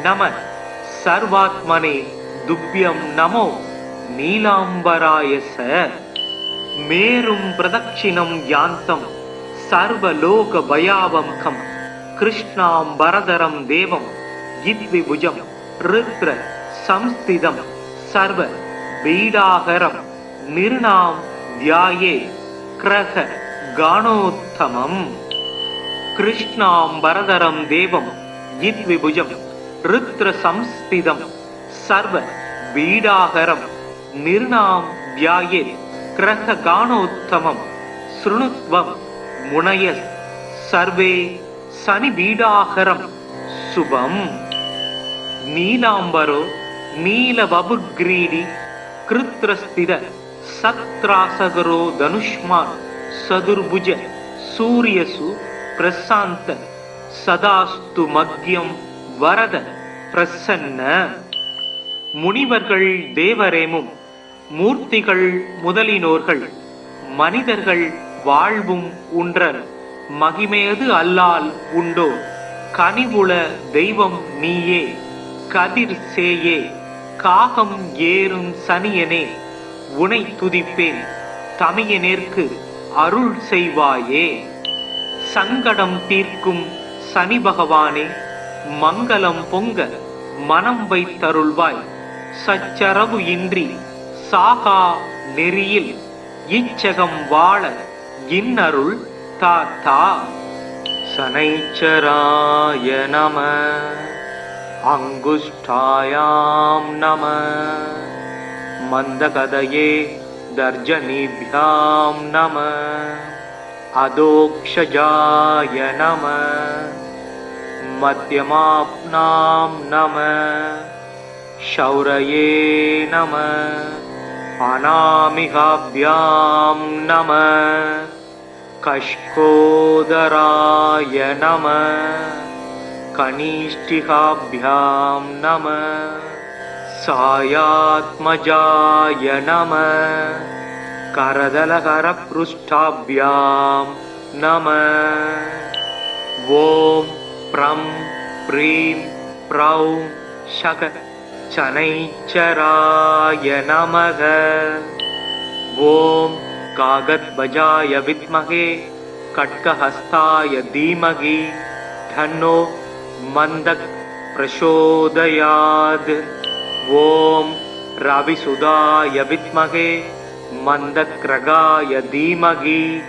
நம சர்வாத்மனே துப்யம் நமோ நீலாம்பராய ச. மேரும் பிரதட்சிணம் யாந்தம் சர்வலோக பயாவம்கம் கிருஷ்ணாம்பரதரம் தேவம் யித்விபுஜம் ருத்ர சம்ஸ்திதம் சர்வ பீடாகரம் நிர்ணாம் தியாயே கிரக கானோத்தமம். கிருஷ்ணாம்பரதரம் தேவம் யித்விபுஜம் ருத்ர சம்ஸ்திதம் சர்வ பீடாகரம் நிர்ணாம் தியாயே கிரக கானோத்தமம். ஸ்ருணுத்வம் முனய சர்வே சனி பீடாகரம் சுபம். நீலாம்பரோ நீலவபுக்ரீடி கிருத்ரஸ்தித சத்ராசகரோ தனுஷ்மான் சதுர்புஜ சூரியசு பிரசாந்த சதாஸ்து மக்யம் வரத பிரசன்ன. முனிவர்கள் தேவரேமும் மூர்த்திகள் முதலினோர்கள் மனிதர்கள் வாழ்வும் உன்றர் மகிமையது அல்லால் உண்டோ கனிவுள தெய்வம் நீயே கதிர் சேயே காகம் ஏறும் சனியனே உனை துதிப்பேன் தமியனேற்கு அருள் செய்வாயே. சங்கடம் தீர்க்கும் சனி பகவானே மங்களம் பொங்க மனம் வைத்தருள்வாய். சச்சரவு இன்றி சாகா நெறியில் இச்சகம் வாழ இன்னருள் தாத்தா. சனைச்சராய நம. அங்குஷ்டாயாம் நம. மந்தகதயே தர்ஜனிभ्याம் நம. அதோக்ஷஜாய நம. மத்யமாப்னாம் நம. ஷௌரயே நம. அநாமிகாभ्याம் நம. கஷ்கோதராய நம. கனிஷ்டிகாभ्याம் நம. சாயாத்மஜாய நம. करदलकरपृष्ठाभ्यां नमः। ओम प्रं प्रीं प्रौं शक शनैश्चराय नमः। ओम कागदबजाय विद्महे खड्गहस्ताय धीमहि तन्नो मन्दक प्रचोदयात्। ओम रविसुदाय विद्महे मन्दक्रगाय धीमहि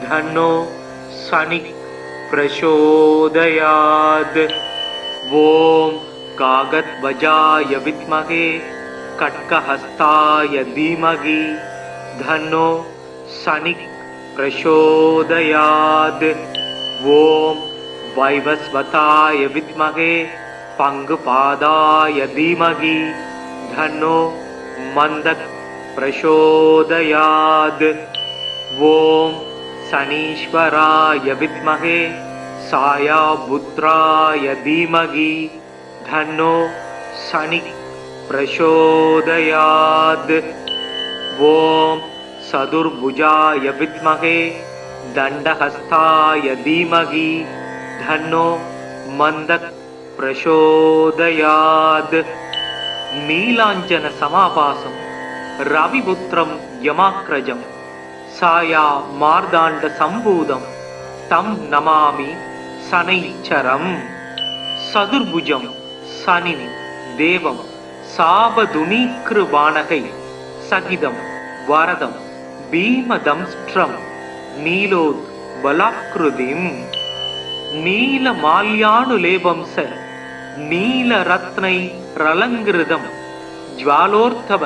तन्नो शनि प्रचोदयात्। ओम कागदबजाय विद्महे खड्गहस्ताय धीमहि तन्नो शनि प्रचोदयात्। ओम वैवस्वताय विद्महे पंगुपादाय धीमहि तन्नो मन्दक प्रचोदयात्। ओम शनीश्वराय विद्महे सायापुत्राय धीमहि तन्नो शनि प्रचोदयात्। ओम सदुर्भुजाय विद्महे दण्डहस्ताय धीमहि तन्नो मन्दक प्रचोदयात्। नीलाञ्जन समाभासं रविपुत्रं यमाग्रजं साया मार्दाण्ड सम्भूतं तं नमामि शनैश्चरम्। सदुर्भुजं शनिं देवं साबधुनीकृवाणकै सहितं वरदं भीमदंष्ट्रं नीलोद्बलाकृतिम्। नीलमाल्यानुलेपं स नीलरत्नैरलङ्कृतं ज्वालोर्धव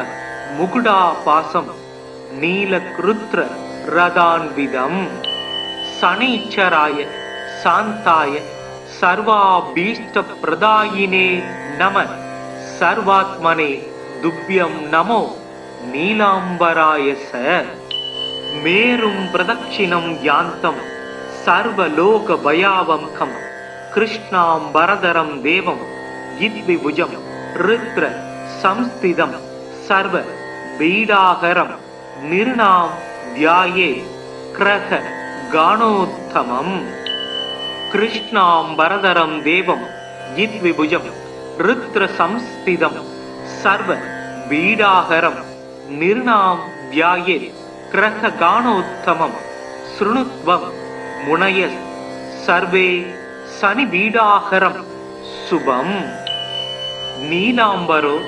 मुकुटापासं नीलकृत्र रदान्वितं। शनैश्चराय शान्ताय सर्वाभीष्टप्रदायिने नमः। सर्वात्मने तुभ्यं नमो नीलाम्बराय स। मेरुं प्रदक्षिणं यान्तं सर्वलोकभयावहं कृष्णाम्बरधरं देवं यद्विभुजं रुद्र संस्थितं सर्व पीडाहरं निर्णां ध्यायेत् क्रह गाणोत्तमम्। कृष्णाम्बरधरं देवं यद्विभुजं रुद्र संस्थितं सर्व पीडाहरं निर्णां ध्यायेत् क्रह गाणोत्तमम्। शृणुत्वं मुनयः सर्वे शनिपीडाहरं शुभम्। नीलाम्बरो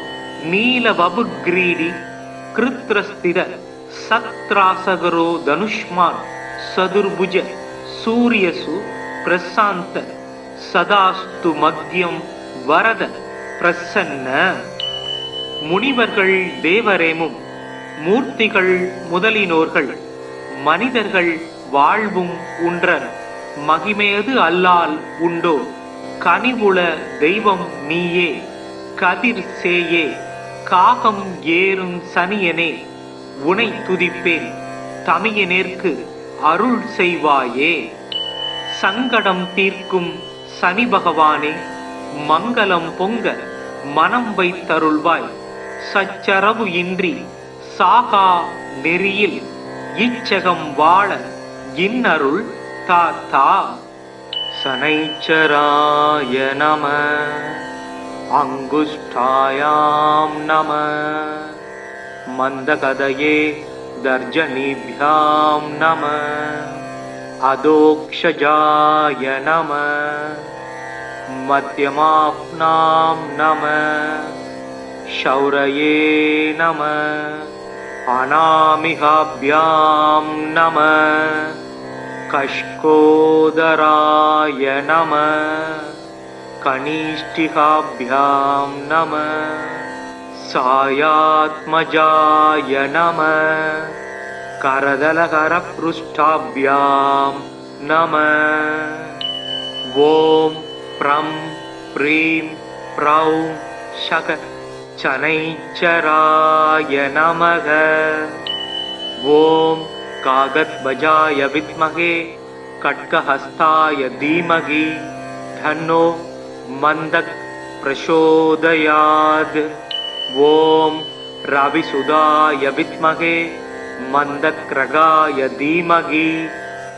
नीलवपुग्रीडी कृत्रस्थिर सत्रासगरो धनुष्मान् सदुर्भुज सूर्यसु प्रशान्त सदास्तु मध्यं वरद प्रसन्न। முனிவர்கள் தேவரேமும் மூர்த்திகள் முதலினோர்கள் மனிதர்கள் வாழ்வும் உன்றன் மகிமையது அல்லால் உண்டோ? கனிவுள தெய்வம் நீயே கதிர் சேயே காகம் ஏறும் சனியனே உனை துதிப்பேன் தமியனேற்கு அருள் செய்வாயே. சங்கடம் தீர்க்கும் சனி பகவானே மங்களம் பொங்க மனம் வைத்தருள்வாய். சச்சரவு இன்றி சாகா நெறியில் இச்சகம் வாழ இன்னருள் தாத்தா. சனைச்சராய நம. அங்குஷ்டாயாம் நம. மந்தகதயே தர்ஜனிभ्याம் நம. அதோக்ஷஜாய நம. மத்யமாப்னாம் நம. ஷௌரயே நம. अनामिकाभ्यां नमः कष्कोदराय नमः कनिष्ठिकाभ्यां नमः सायात्मजाय नमः करदलकरपृष्ठाभ्यां नमः ॐ प्रं प्रीं प्रौं शक शनैश्चराय नमः ॐ कागद्वजाय विद्महे खड्गहस्ताय धीमहि तन्नो मन्दः प्रचोदयात् ॐ रविसुधाय विद्महे मन्दक्रगाय धीमहि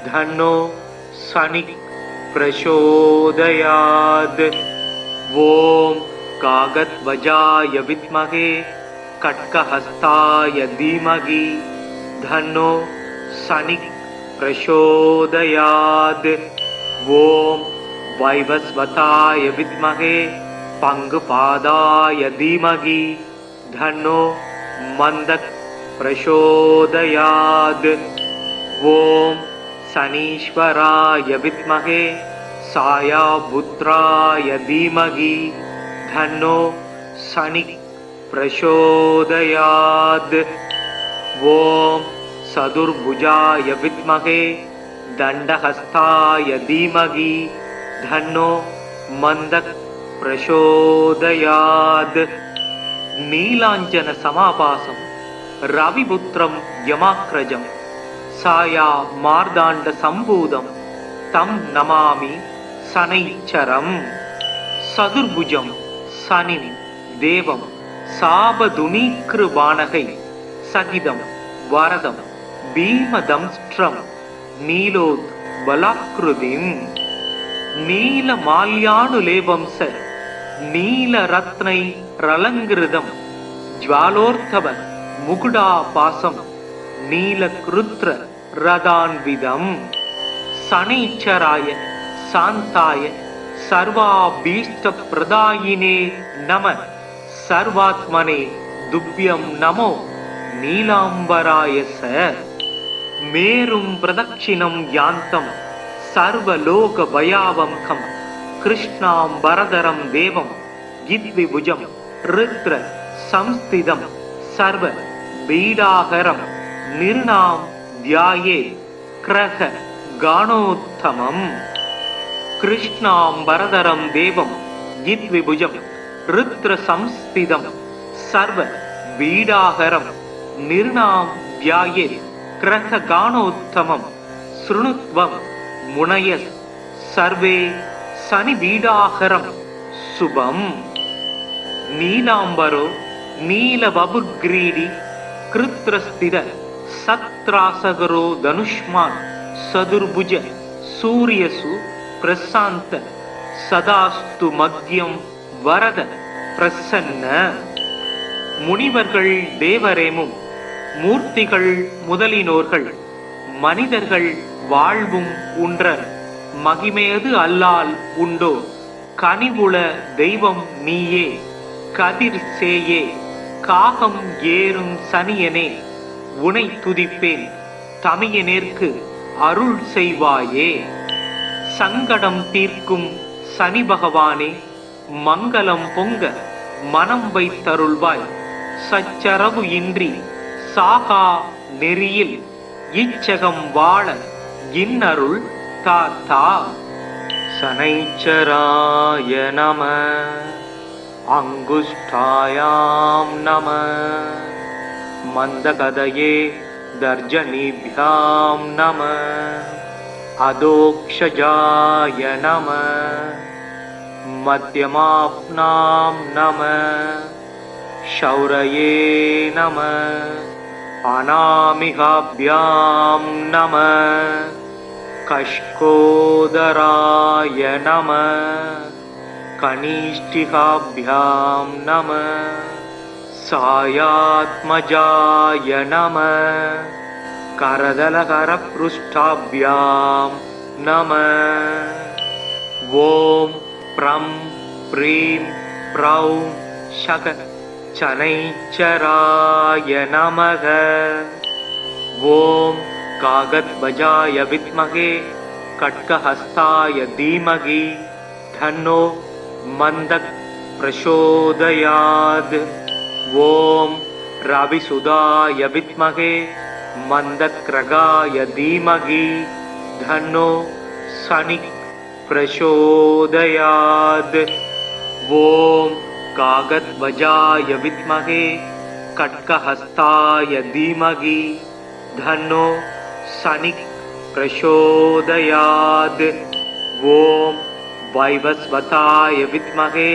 तन्नो शनिः प्रचोदयात् ॐ कागद्वजाय विद्महे खड्गहस्ताय धीमहि तन्नो शनिः प्रचोदयात् ॐ वैवस्वताय विद्महे पङ्गुपादाय धीमहि तन्नो मन्दः प्रचोदयात् ॐ शनीश्वराय विद्महे सायापुत्राय धीमहि तन्नो शनिः प्रचोदयात् ॐ चतुर्भुजाय विद्महे दण्डहस्ताय धीमहि तन्नो मन्दः प्रचोदयात् नीलाञ्जन समाभासं रविपुत्रं यमाग्रजं साया मार्दाण्ड सम्भूतं तं नमामि शनैश्चरम् चतुर्भुजं शनिं देवं सापधुनीकृबाणकै सहितं वरदं भीमदंष्ट्रं नीलोद्बलाकृतिम् नीलमाल्यानुलेपं स नीलरत्नैरलङ्कृतं ज्वालोर्धव मुकुटापासं नीलकृत्र रदान्विदम् शनैश्चराय शान्ताय सर्वाभीष्टप्रदायिने नमः सर्वात्मने तुभ्यं नमो नीलाम्बराय स मेरुं प्रदक्षिणं यान्तं सर्वलोकभयावहं कृष्णाम्बरधरं देवं गिद्विभुजं रुद्र संस्थितं सर्वपीडाहरं निर्णां ध्यायेत् क्रह गाणोत्तमम् कृष्णाम्बरधरं देवं गिद्विभुजं रुद्र संस्थितं सर्वपीडाहरं निर्णां ध्यायेत् क्रह गाणोत्तमं शृणुत्वं मुनयः सर्वे शनिपीडाहरं शुभम् नीलाम्बरो नीलवपुग्रीडी कृत्रस्थिर सत्रासगरो धनुष्मान् चतुर्भुज सूर्यसु प्रशान्त सदास्तु मध्यं वरद प्रसन्न முனிவர்கள் தேவரேமும் மூர்த்திகள் முதலினோர்கள் மனிதர்கள் வாழ்வும் உன்றர் மகிமையது அல்லால் உண்டோ கனிவுள தெய்வம் நீயே கதிர் சேயே காகம் ஏறும் சனியனே உனை துதிப்பேன் தமியனேற்கு அருள் செய்வாயே சங்கடம் தீர்க்கும் சனி பகவானே மங்களம் பொங்க மனம் வைத்தருள்வாய் சச்சரவு இன்றி சாகா நெறியில் இச்சகம் வாழ இன்னருள் தாத்தா शनैश्चराय नमः अङ्गुष्ठायां नमः मन्दकदये दर्जनीभ्यां नमः अधोक्षजाय नमः मध्यमाप्नां नमः शौरये नमः अनामिकाभ्यां नमः कष्कोदराय नमः कनिष्ठिकाभ्यां नमः सायात्मजाय नमः करदलकरपृष्ठाभ्यां नमः ॐ प्रं प्रीं प्रौं शक शनैश्चराय नमः। ॐ कागद्वजाय विद्महे खड्गहस्ताय धीमहि तन्नो मन्दः प्रचोदयात्। ॐ रविसुधाय विद्महे मन्दक्रगाय धीमहि तन्नो शनिः प्रचोदयात्। ॐ कागद्वजाय विद्महे खड्गहस्ताय धीमहि तन्नो शनिः प्रचोदयात्। ॐ वैवस्वताय विद्महे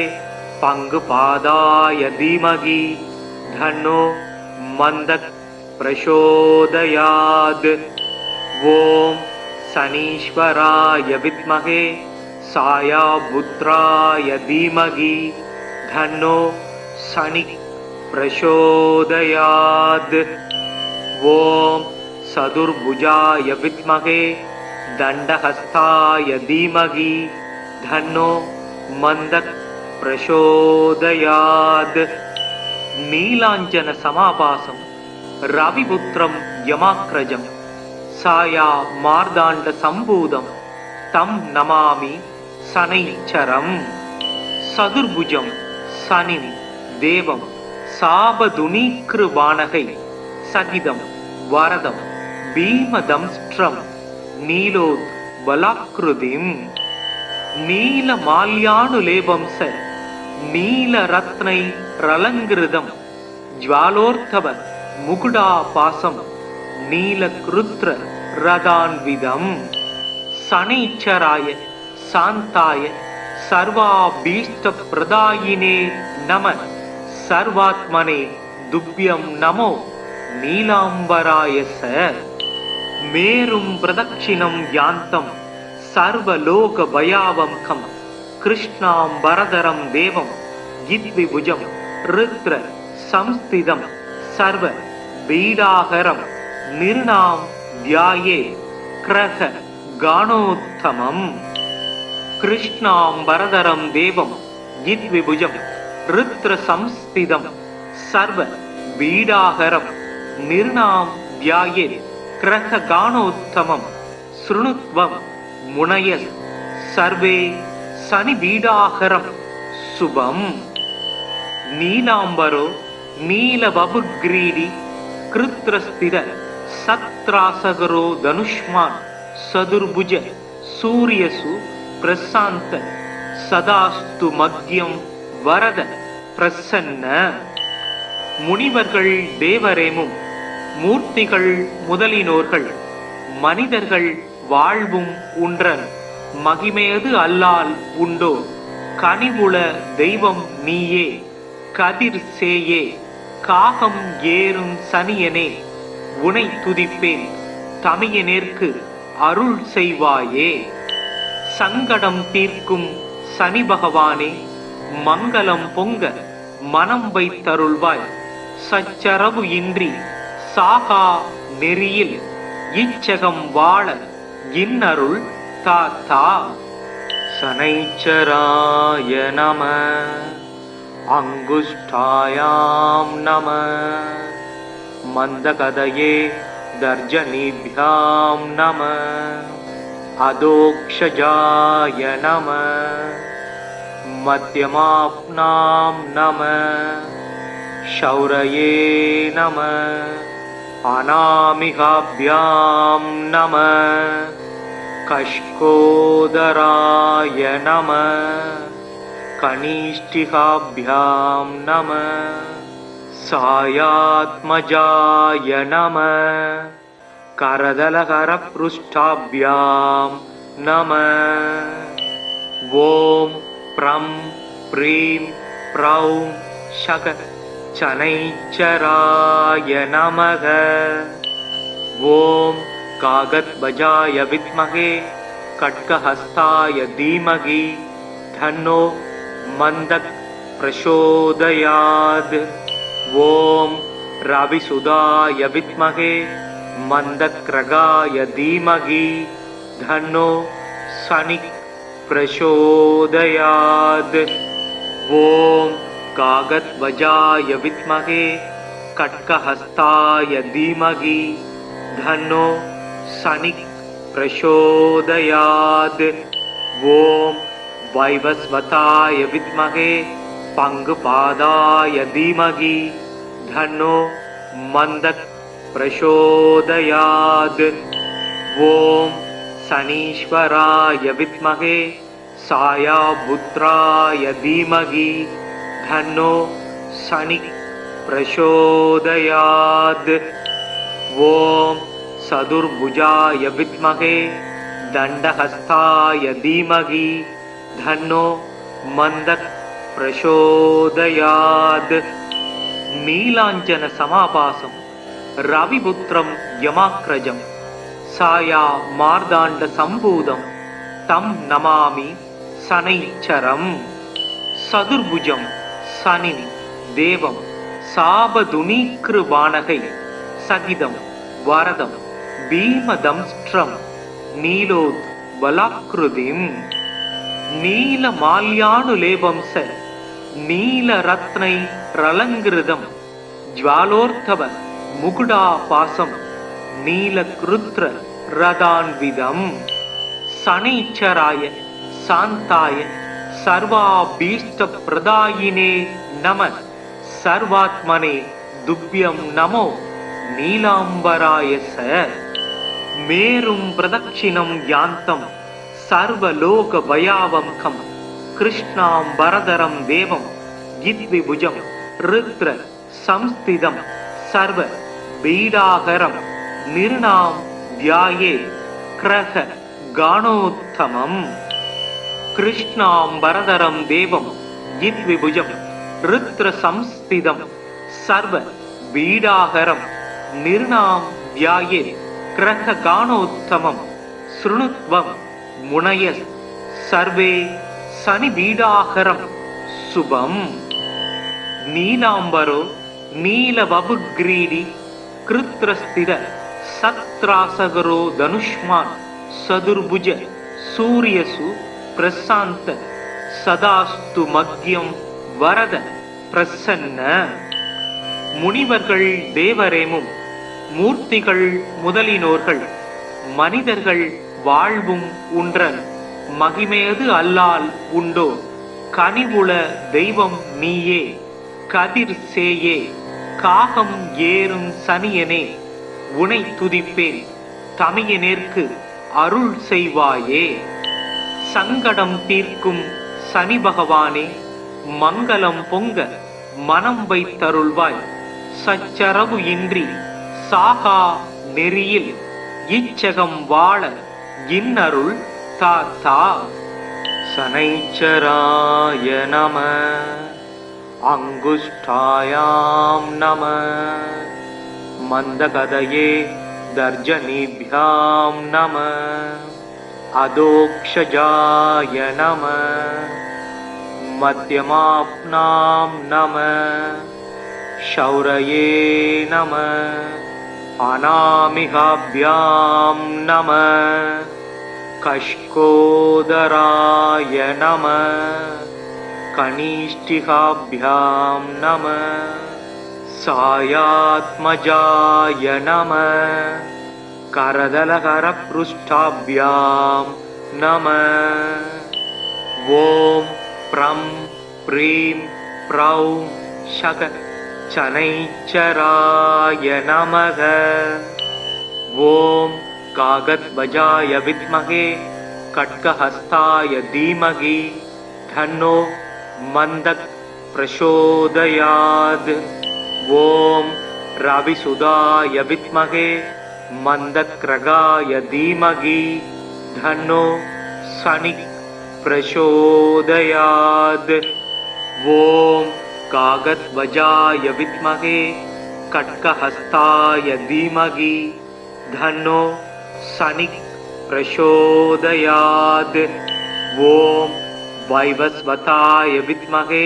पङ्गुपादाय धीमहि तन्नो मन्दः प्रचोदयात्। ॐ शनीश्वराय विद्महे सायापुत्राय धीमहि तन्नो शनिः प्रचोदयात्। ॐ चतुर्भुजाय विद्महे दण्डहस्ताय धीमहि तन्नो मन्दः प्रचोदयात्। नीलाञ्जन समाभासं रविपुत्रं यमाग्रजं साया मार्दाण्ड सम्भूतं तं नमामि शनैश्चरम्। चतुर्भुजं शनिं देवं साबधुनीकृबाणकै सहितं वरदं भीमदंष्ट्रं नीलोद्बलाकृतिम् नीलमाल्यानुलेपं स नीलरत्नैरलङ्कृतं ज्वालोर्धव मुकुटापासं नीलकृत्र रदान्वितम्। शनैश्चराय शान्ताय सर्वाभीष्टप्रदायिने नमः। सर्वात्मने तुभ्यं नमो नीलाम्बराय स। मेरुं प्रदक्षिणं यान्तं सर्वलोकभयावहं कृष्णाम्बरधरं देवं यद्विभुजं रुद्र संस्थितं सर्वपीडाहरं निर्णां ध्यायेत् ग्रहगाणोत्तमम्। कृष्णाम्बरधरं देवं यद्विभुजं रुद्र संस्थितं सर्वपीडाहरं निर्णां ध्यायेत् ग्रहगाणोत्तमं। शृणुत्वं मुनयः सर्वे शनिपीडाहरं शुभम्। नीलाम्बरो नीलवपुग्रीडी कृत्रस्थित सत्रासगरो धनुष्मान् चतुर्भुज सूर्यसु प्रशान्त सदास्तु मग्यं वरद प्रसन्न। முனிவர்கள் தேவரேமும் மூர்த்திகள் முதலினோர்கள் மனிதர்கள் வாழ்வும் உன்றன் மகிமையது அல்லால் உண்டோ கனிவுள தெய்வம் நீயே கதிர் சேயே காகம் ஏறும் சனியனே உனை துதிப்பேன் தமியனேற்கு அருள் செய்வாயே. சங்கடம் தீர்க்கும் சனி பகவானே மங்களம் பொங்க மனம் வைத்தருள்வாய். சச்சரவு இன்றி சாகா நெறியில் இச்சகம் வாழ இன்னருள் தாத்தா. शनैश्चराय नमः। अङ्गुष्ठायां नमः। मन्दकदये दर्जनीभ्यां नमः। अधोक्षजाय नमः। मध्यमाप्नां नमः। शौरये नमः। अनामिकाभ्यां नमः। कष्कोदराय नमः। कनिष्ठिकाभ्यां नमः। सायात्मजाय नमः। करदलकरपृष्ठाभ्यां नमः। ॐ प्रं प्रीं प्रौं शक शनैश्चराय नमः। ॐ कागद्वजाय विद्महे खड्गहस्ताय धीमहि तन्नो मन्दः प्रचोदयात्। ॐ रविसुधाय विद्महे मन्दक्रगाय धीमहि तन्नो शनिः प्रचोदयात्। ॐ कागद्वजाय विद्महे खड्गहस्ताय धीमहि धन्नो शनिः प्रचोदयात्। ॐ वैवस्वताय विद्महे पङ्गुपादाय धीमहि धन्नो मन्दः प्रचोदयात्। ॐ शनीश्वराय विद्महे सायापुत्राय धीमहि धन्नो शनिः प्रचोदयात्। ॐ चतुर्भुजाय विद्महे दण्डहस्ताय धीमहि धन्नो मन्दः प्रचोदयात्। नीलाञ्जन समाभासं रविपुत्रं यमाग्रजं साया मार्दाण्ड सम्भूतं तं नमामि शनैश्चरम्। चतुर्भुजं शनिं देवं साबधुनीकृबाणकै सहितं वरदं भीमदंष्ट्रं नीलोद्बलाकृतिम् नीलमाल्यानुलेपं स नीलरत्नैरलङ्कृतं ज्वालोर्धव मुकुटापासं नीलकृत्र रदान्वितम्। शनैश्चराय शान्ताय सर्वाभीष्टप्रदायिने नमः। सर्वात्मने तुभ्यं नमो नीलाम्बराय स। मेरुं प्रदक्षिणं यान्तं सर्वलोकभयावहं कृष्णाम्बरधरं देवं गिद्विभुजं रुद्र संस्थितं सर्वपीडाहरं निर्णां ध्यायेत् क्रह गाणोत्तमम्। कृष्णाम्बरधरं देवं गिद्विभुजं रुद्र संस्थितं सर्वपीडाहरं निर्णां ध्यायेत् क्रह गाणोत्तमम्। शृणुत्वं मुनयः सर्वे शनिपीडाहरं शुभम्। नीलाम्बरो नीलवपुग्रीडी कृत्रस्थित सत्रासगरो धनुष्मान् चतुर्भुज सूर्यसु प्रशान्त सदास्तु मग्यं वरद प्रसन्न। முனிவர்கள் தேவரேமும் மூர்த்திகள் முதலினோர்கள் மனிதர்கள் வாழ்வும் உன்றன் மகிமையது அல்லால் உண்டோ கனிவுள தெய்வம் நீயே கதிர் சேயே காகம் ஏறும் சனியனே உனை துதிப்பேன் தமியனேற்கு அருள் செய்வாயே। சங்கடம் தீர்க்கும் சனி பகவானே மங்களம் பொங்க மனம் வைத்தருள்வாய்। சச்சரவு இன்றி சாகா நெறியில் இச்சகம் வாழ இன்னருள் தாத்தா। शनैश्चराय नमः अङ्गुष्ठायां नमः मन्दगदये दर्जनीभ्यां नमः अधोक्षजाय नमः मध्यमाप्नां नमः शौरये नमः अनामिकाभ्यां नमः कष्कोदराय नमः कनिष्ठिकाभ्यां नमः सायात्मजाय नमः करदलकरपृष्ठाभ्यां नमः। ॐ प्रं प्रीं प्रौं शक शनैश्चराय नमः। ॐ कागद्वजाय विद्महे खड्गहस्ताय धीमहि धन्नो मन्दः प्रचोदयात्। ॐ रविसुधाय विद्महे मन्दक्रगाय धीमहि धन्नो शनिः प्रचोदयात्। ॐ कागद्वजाय विद्महे खड्गहस्ताय धीमहि धन्नो शनिः प्रचोदयात्। ॐ वैवस्वताय विद्महे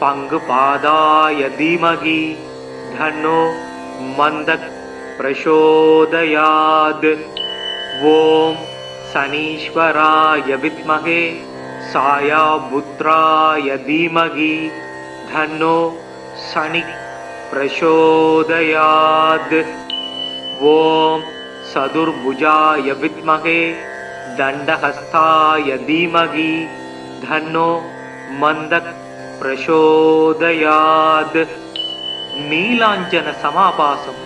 पङ्गुपादाय धीमहि धन्नो मन्दः प्रचोदयात्। ॐ शनीश्वराय विद्महे सायापुत्राय धीमहि धन्नो शनि प्रचोदयात्। ॐ चतुर्भुजाय विद्महे दण्डहस्ताय धीमहि धन्नो मन्दः प्रचोदयात्। नीलाञ्जन समाभासं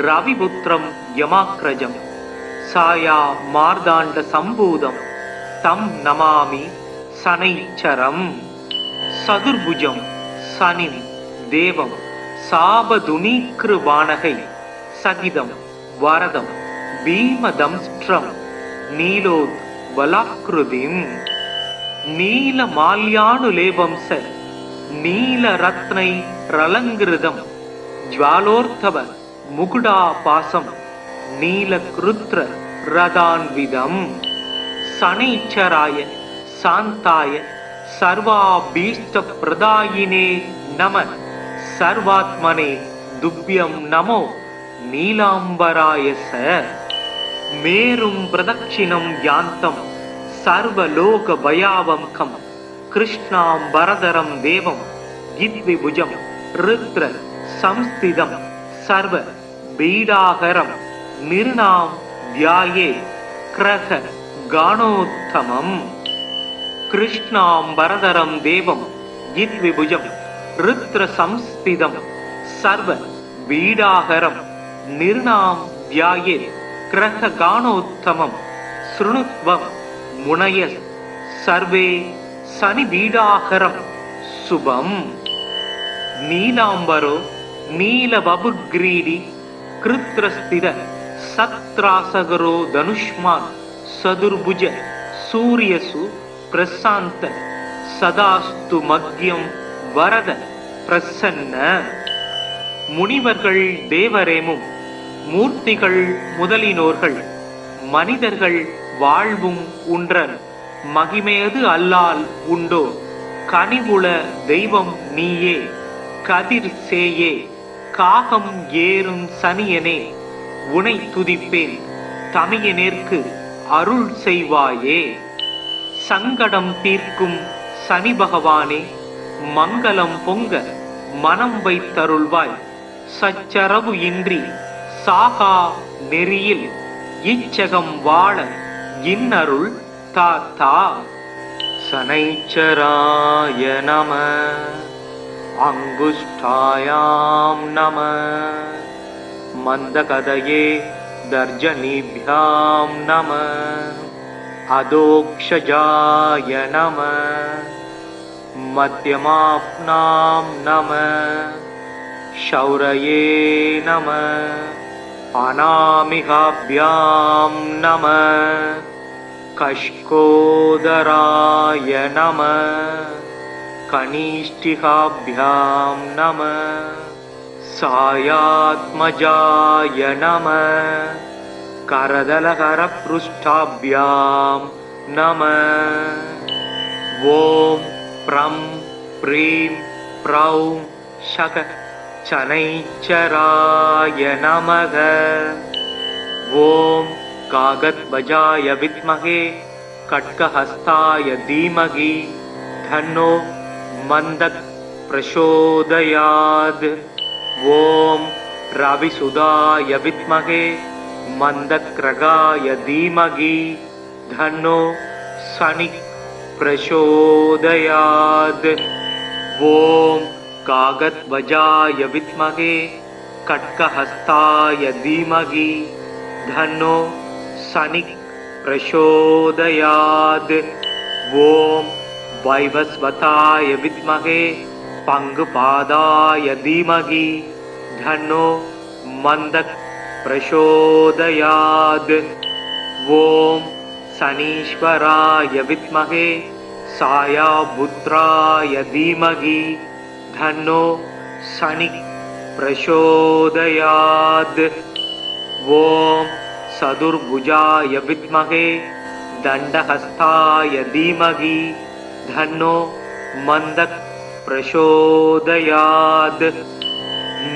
रविपुत्रं यमाग्रजं साया मार्दाण्ड सम्भूतं तं नमामि शनैश्चरम्। चतुर्भुजं शनिं देवं साबधुनीकृवाणकै सहितं वरदं भीमदंष्ट्रं नीलोद्वलाकृतिम् नीलमाल्यानुलेपं स नीलरत्नैरलङ्कृतं ज्वालोर्धव मुकुटापासं नीलकृत्र रदान्वितम्। शनैश्चराय शान्ताय सर्वाभीष्टप्रदायिने नमः। सर्वात्मने तुभ्यं नमो नीलाम्बराय स। मेरुं प्रदक्षिणं यान्तं सर्वलोकभयावहं कृष्णाम्बरधरं देवं गिद्विभुजं रुद्र संस्थितं सर्वपीडाहरं निर्णां ध्यायेत् क्रह गाणोत्तमम्। कृष्णाम्बरधरं देवं गिद्विभुजं रुद्र संस्थितं सर्वपीडाहरं निर्णां ध्यायेत् क्रह गाणोत्तमं। शृणुत्वं मुनयः सर्वे शनिपीडाहरं शुभम्। नीलाम्बरो नीलवपुग्रीडी कृत्रस्थित सत्रासगरो धनुष्मान् चतुर्भुज सूर्यसु प्रशान्त सदास्तु मग्यं वरद प्रसन्न। முனிவர்கள் தேவரேமும் மூர்த்திகள் முதலினோர்கள் மனிதர்கள் வாழ்வும் உன்றன் மகிமையது அல்லால் உண்டோ கனிவுள தெய்வம் நீயே கதிர் சேயே காகம் ஏறும் சனியனே உனை துதிப்பேன் தமியனேற்கு அருள் செய்வாயே। சங்கடம் தீர்க்கும் சனி பகவானே மங்களம் பொங்க மனம் வைத்தருள்வாய் சச்சரவு இன்றி சாகா நெறியில் இச்சகம் வாழ இன்னருள் தாத்தா। शनैश्चराय नमः अङ्गुष्ठायां नमः मन्दकदये दर्जनीभ्यां नमः अधोक्षजाय नमः मध्यमाप्नां नमः शौरये नमः अनामिकाभ्यां नमः कष्कोदराय नमः कनिष्ठिकाभ्यां नमः सायात्मजाय नमः करदलकरपृष्ठाभ्यां नमः। ॐ प्रं प्रीं प्रौं शक शनैश्चराय नमः। ॐ कागद्वजाय विद्महे खड्गहस्ताय धीमहि धन्नो मन्दः प्रचोदयात्। ॐ रविसुधाय विद्महे मन्दक्रगाय धीमहि धन्नो शनि प्रचोदयात्। ॐ कागद्वजाय विद्महे खड्गहस्ताय धीमहि धन्नो शनि प्रचोदयात्। ॐ वैवस्वताय विद्महे पङ्गुपादाय धीमहि धन्नो मन्दः प्रचोदयात्। ॐ शनीश्वराय विद्महे सायापुत्राय धीमहि धन्नो शनि प्रचोदयात्। ॐ चतुर्भुजाय विद्महे दण्डहस्ताय धीमहि धन्नो मन्दः प्रचोदयात्।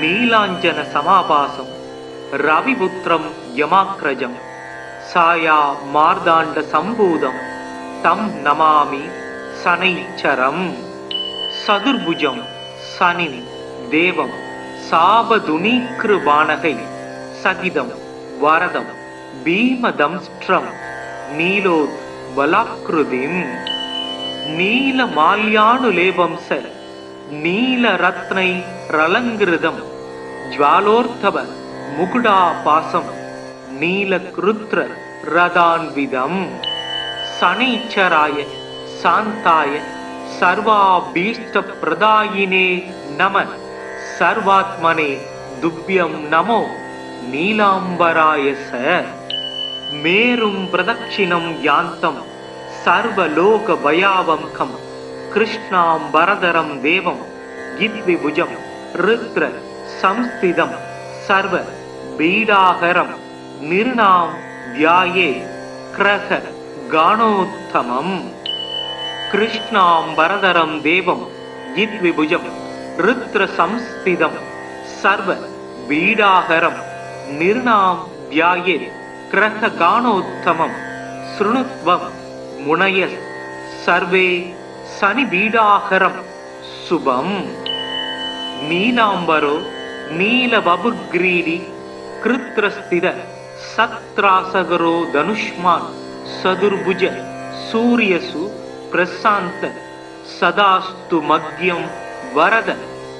नीलाञ्जन समाभासं रविपुत्रं यमाग्रजं साया मार्दाण्ड सम्भूतं तं नमामि शनैश्चरम्। चतुर्भुजं சனினி தேவம் சாபதுனீக்ருபாணகை சகிதம் வரதம் பீமதம்ஸ்ட்ரம் நீலோத் வலாக்ருதிம் நீலமால்யானுலேபம்ச நீலரத்னை ரலங்கிருதம் ஜ்வாலோர்த்தவ முகுடாபாசம் நீலக்ருத்ர ரதான்விதம் சனைச்சராய சாந்தாய சர்வாபீஷ்ட பிரதாயினே நம சர்வாத்மனே துப்யம் நமோ நீலாம்பராய ச மேரும் பிரதட்சிணம் யாந்தம் சர்வலோக பயாவம்கம் கிருஷ்ணாம்பரதரம் தேவம் கித்விபுஜம் ருத்ர சம்ஸ்திதம் சர்வ பீடாகரம் நிர்ணாம் தியாயே கிரக கானோத்தமம் கிருஷ்ணாம்பரதரம் தேவம் கித்விபுஜம் ருத்ர சம்ஸ்திதம் சர்வ பீடாகரம் நிர்ணாம் தியாயே கிரக கானோத்தமம் ஸ்ருணுத்வம் முனய சர்வே சனி பீடாகரம் சுபம் நீலாம்பரோ நீலவபுக்ரீடி கிருத்ரஸ்தித சத்ராசகரோ தனுஷ்மான் சதுர்புஜ சூரியசு பிரசாந்த சதாஸ்து மக்யம் வரத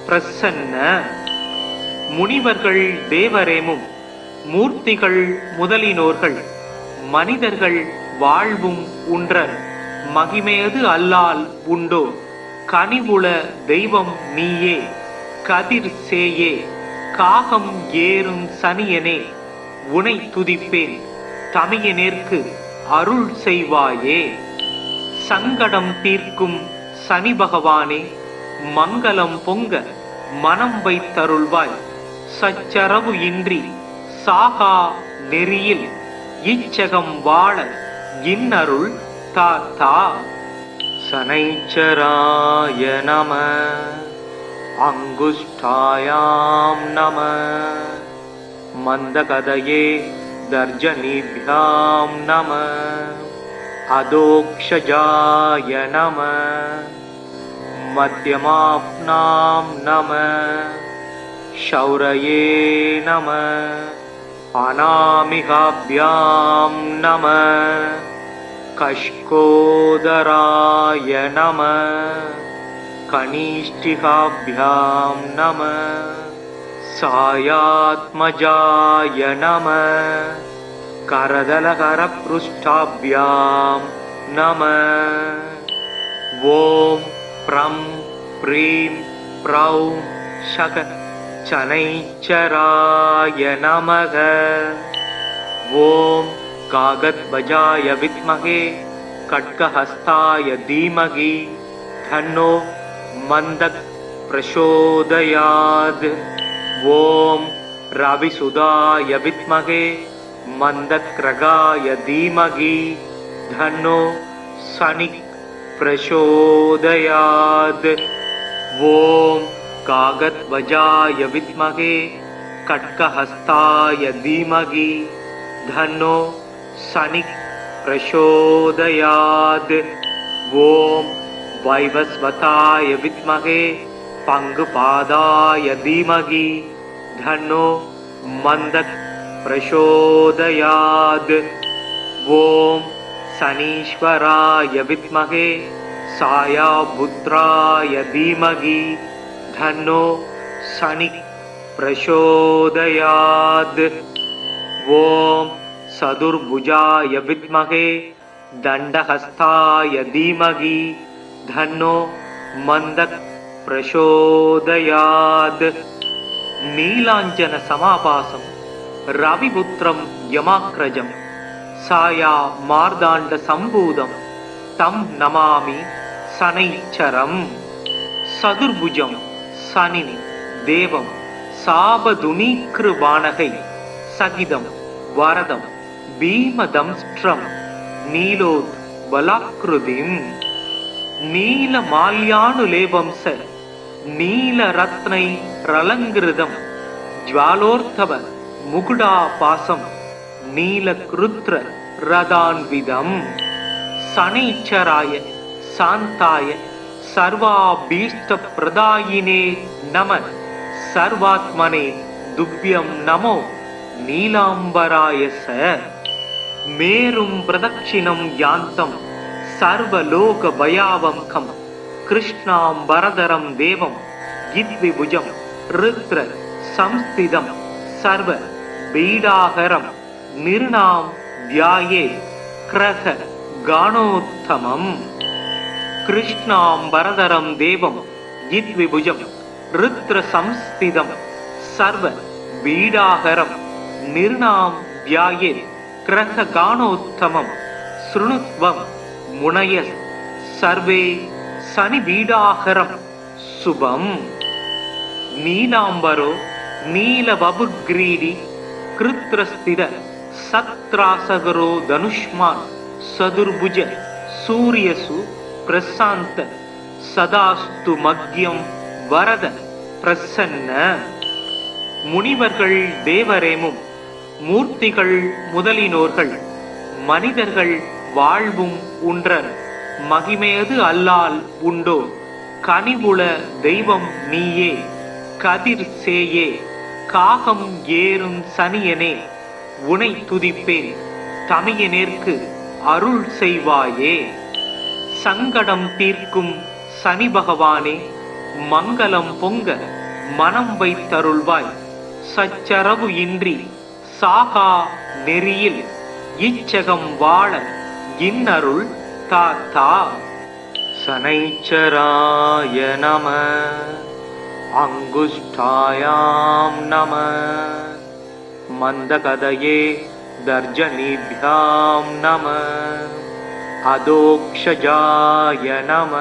பிரசன்ன முனிவர்கள் தேவரேமும் மூர்த்திகள் முதலினோர்கள் மனிதர்கள் வாழ்வும் உன்றர் மகிமேது அல்லால் உண்டோ கனிவுள தெய்வம் நீயே கதிர் சேயே காகம் ஏறும் சனியனே உனை துதிப்பேன் தமியனேற்கு அருள் செய்வாயே சங்கடம் தீர்க்கும் சனி பகவானே மங்களம் பொங்க மனம் வைத்தருள்வாய் சச்சரவு இன்றி சாகா நெறியில் இச்சகம் வாழ இன்னருள் தாத்தா சனைச்சராய நம அங்குஷ்டாயாம் நம மந்தகதயே தர்ஜனிभ्याம் நம அதோக்ஷஜாய நம மத்யமாப்னாம் நம ஷௌரயே நம அநாமிகாभ्याம் நம கஷ்கோதராய நம கனிஷ்டிகாभ्याம் நம சாயாத்மஜாய நம கரதலகரப்ருஷ்டாभ्याம் நம ஓம் ப்ரம் ப்ரீம் ப்ரௌம் ஷக சனைச்சராய நமக ஓம் காகத்வஜாய வித்மகே கட்கஹஸ்தாய தீமகி தன்னோ மந்தக் பிரசோதயாத் ஓம் ரவிசுதாய வித்மகே மந்தக்ரகாய தீமகி தன்னோ சனிக் பிரசோதயாத் ஓம் காகத்வஜாய வித்மகே கட்கஹஸ்தாய தீமகி தன்னோ சனிக் பிரசோதயாத் ஓம் வைவஸ்வதாய வித்மகே பங்குபாதாய தீமகி தன்னோ மந்தக் பிரசோதயாத் ஓம் சனீஸ்வராய வித்மகே சாயாபுத்ராய தீமகி தன்னோ சனிக் பிரசோதயாத் ஓம் சதுர்புஜாய வித்மகே தண்டஹஸ்தாய தீமகி தன்னோ மந்தக் பிரசோதயாத் நீலாஞ்சன சமாபாசம் ரவிபுத்திரம் யமாக்ரஜம் சாயா மார்தாண்ட சம்பூதம் தம் நமாமி சனைச்சரம் சதுர்புஜம் சனினி தேவம் சாபதுனீக்ருபாணகை சகிதம் வரதம் பீமதம்ஸ்ட்ரம் நீலோத் வலாக்ருதிம் நீலமால்யானுலேபம்ச நீலரத்னை ரலங்கிருதம் ஜ்வாலோர்த்தவ முகுடாபாசம் நீலக்ருத்ர ரதான்விதம் சனைச்சராய சாந்தாய सर्वाभीष्टप्रदायिने नमः सर्वात्मने तुभ्यं नमो नीलाम्बराय स मेरुं प्रदक्षिणं यान्तं सर्वलोकभयावहं कृष्णाम्बरधरं देवं गिद्विभुजं रुद्र संस्थितं सर्व बीडाहरं निर्णां ध्यायेत् क्रह गाणोत्तमम् कृष्णाम्बरधरं देवं गिद्विभुजं रुद्र संस्थितं सर्व बीडाहरं निर्णां ध्यायेत् क्रह गाणोत्तमं शृणुत्वं मुनयः सर्वे शनिबीडाहरं शुभम् नीलाम्बरो नीलवपुग्रीडी कृत्रस्थिर सत्रासगरो धनुष्मान् सदुर्भुज सूर्यसु प्रशान्त सदास्तु मग्यं वरद प्रसन्न முனிவர்கள் தேவரேமும் மூர்த்திகள் முதலினோர்கள் மனிதர்கள் வாழ்வும் உன்றன் மகிமையது அல்லால் உண்டோ கனிவுள தெய்வம் நீயே கதிர் சேயே காகம் ஏறும் சனியனே உனை துதிப்பேன் தமியனேற்கு அருள் செய்வாயே சங்கடம் தீர்க்கும் சனி பகவானே மங்களம் பொங்க மனம் வைத்தருள்வாய் சச்சரவு இன்றி சாகா நெறியில் இச்சகம் வாழ இன்னருள் தாத்தா சனைச்சராய நம அங்குஷ்டாயாம் நம மந்தகதயே தர்ஜனிभ्यां நம அதோக்ஷஜாய நம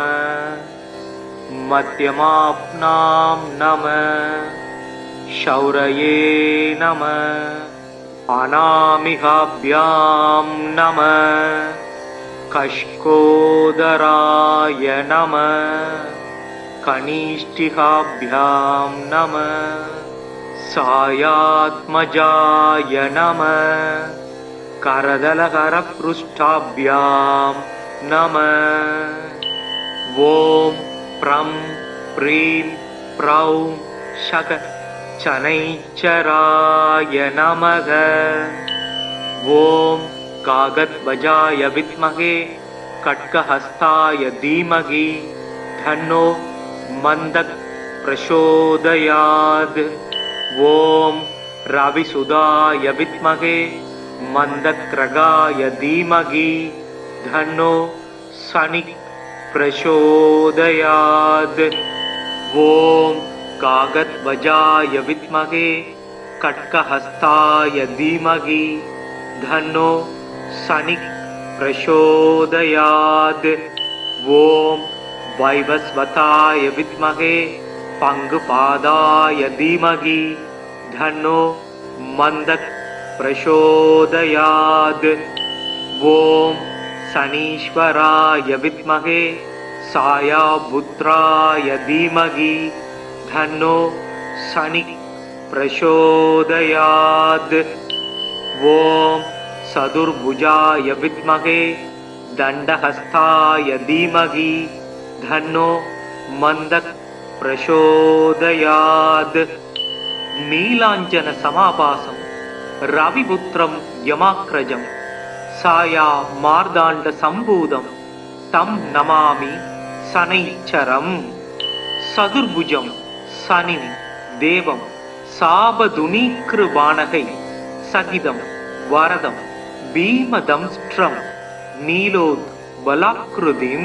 मध्यमाप्नां नमः शौरये नमः अनामिकाभ्यां नमः कष्कोदराय नमः कनिष्ठिकाभ्यां नमः सायात्मजाय नमः करदलकरपृष्ठाभ्यां नमः ॐ प्रं प्रीं प्रौं शक शनैश्चराय नमः ॐ कागद्वजाय विद्महे खड्गहस्ताय धीमहि तन्नो मन्दः प्रचोदयात् ॐ रविसुधाय विद्महे मन्दक्रगाय धीमहि तन्नो शनिः प्रचोदयात् ॐ कागद्वजाय विद्महे खड्गहस्ताय धीमहि तन्नो शनिः प्रचोदयात् ॐ वैवस्वताय विद्महे पङ्गुपादाय धीमहि तन्नो मन्दः प्रचोदयात् ॐ शनीश्वराय विद्महे सायापुत्राय धीमहि तन्नो शनिः प्रचोदयात् ॐ चतुर्भुजाय विद्महे दण्डहस्ताय धीमहि तन्नो मन्दः प्रचोदयात् नीलाञ्जन समाभासं रविपुत्रं यमाग्रजं साया मार्दाण्ड सम्भूतं तं नमामि शनैश्चरम् सदुर्भुजं शनिं देवं साबधुनीकृबाणकै सहितं वरदं भीमदंष्ट्रं नीलोद्बलाकृतिं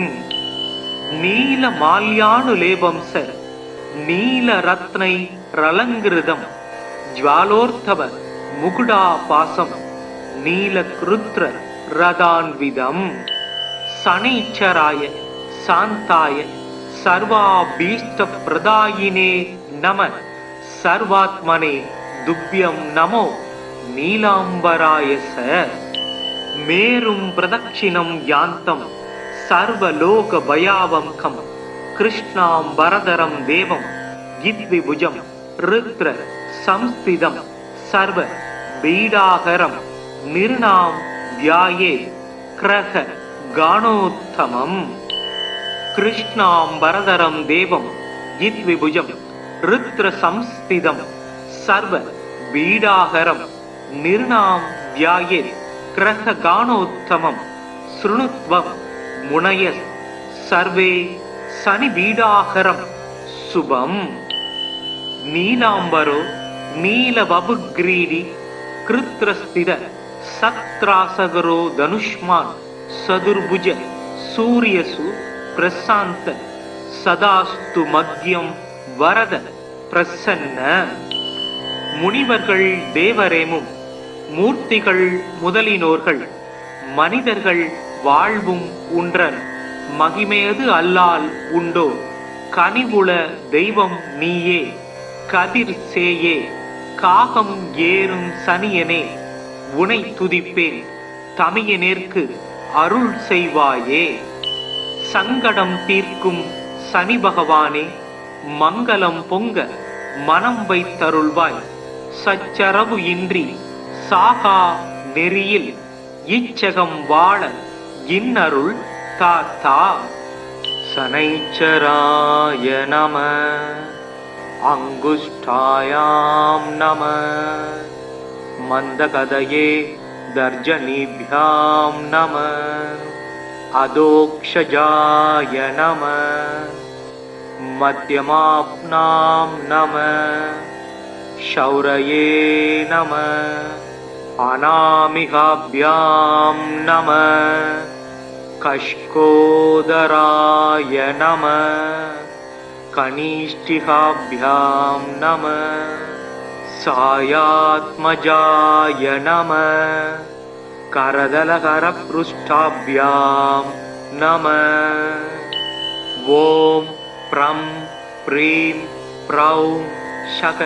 नीलमाल्यानुलेपं स नीलरत्नैरलङ्कृतं ज्वालोर्धव मुकुटापासं नीलकृत्र रदान्विदम् शनैश्चराय शान्ताय सर्वाभीष्टप्रदायिने नमः सर्वात्मने तुभ्यं नमो नीलाम्बराय स मेरुं प्रदक्षिणं यान्तं सर्वलोकभयावहं कृष्णाम्बरधरं देवं गिद्विभुजं रुद्र संस्थितं सर्व बीडाहरं निर्णां ध्यायेत् क्रह गाणोत्तमम् कृष्णाम्बरधरं देवं जित्विभुजं रुद्रसंस्थितं सर्वपीडाहरं निर्णां ध्यायेत् ग्रहगानोत्तमं शृणुत्वं मुनयः सर्वे शनिपीडाहरं शुभम् नीलाम्बरो नीलवपुग्रीडी कृत्रस्थित सत्रासगरो धनुष्मान् सदुर्भुज सूर्यसु प्रशान्त सदास्तु मग्यं वरद பிரசன்ன. முனிவர்கள் தேவரேமும் மூர்த்திகள் முதலினோர்கள் மனிதர்கள் வாழ்வும் உன்றன் மகிமையது அல்லால் உண்டோ கனிவுள தெய்வம் நீயே கதிர் சேயே காகம் ஏறும் சனியனே உனை துதிப்பேன் தமியனேற்கு அருள் செய்வாயே. சங்கடம் தீர்க்கும் சனி பகவானே மங்களம் பொங்க மனம் வைத்தருள்வாய். சச்சரவு இன்றி சாகா நெறியில் இச்சகம் வாழ இன்னருள் தாத்தா. சனைச்சராய நம அங்குஷ்டாயாம் நம மந்தகதயே தர்ஜனீப்யாம் நம அதோக்ஷஜாய நம மத்யமாப்னாம் நம ஷௌரயே நம அநாமிகாப்யாம் நம கஷ்கோதராய நம கனிஷ்டிகாப்யாம் நம சாயாத்மஜாய நம கரதலகரப்ருஷ்டாப்யாம் நம ஓம் ப்ரம் ப்ரீம் ப்ரௌம் ஷக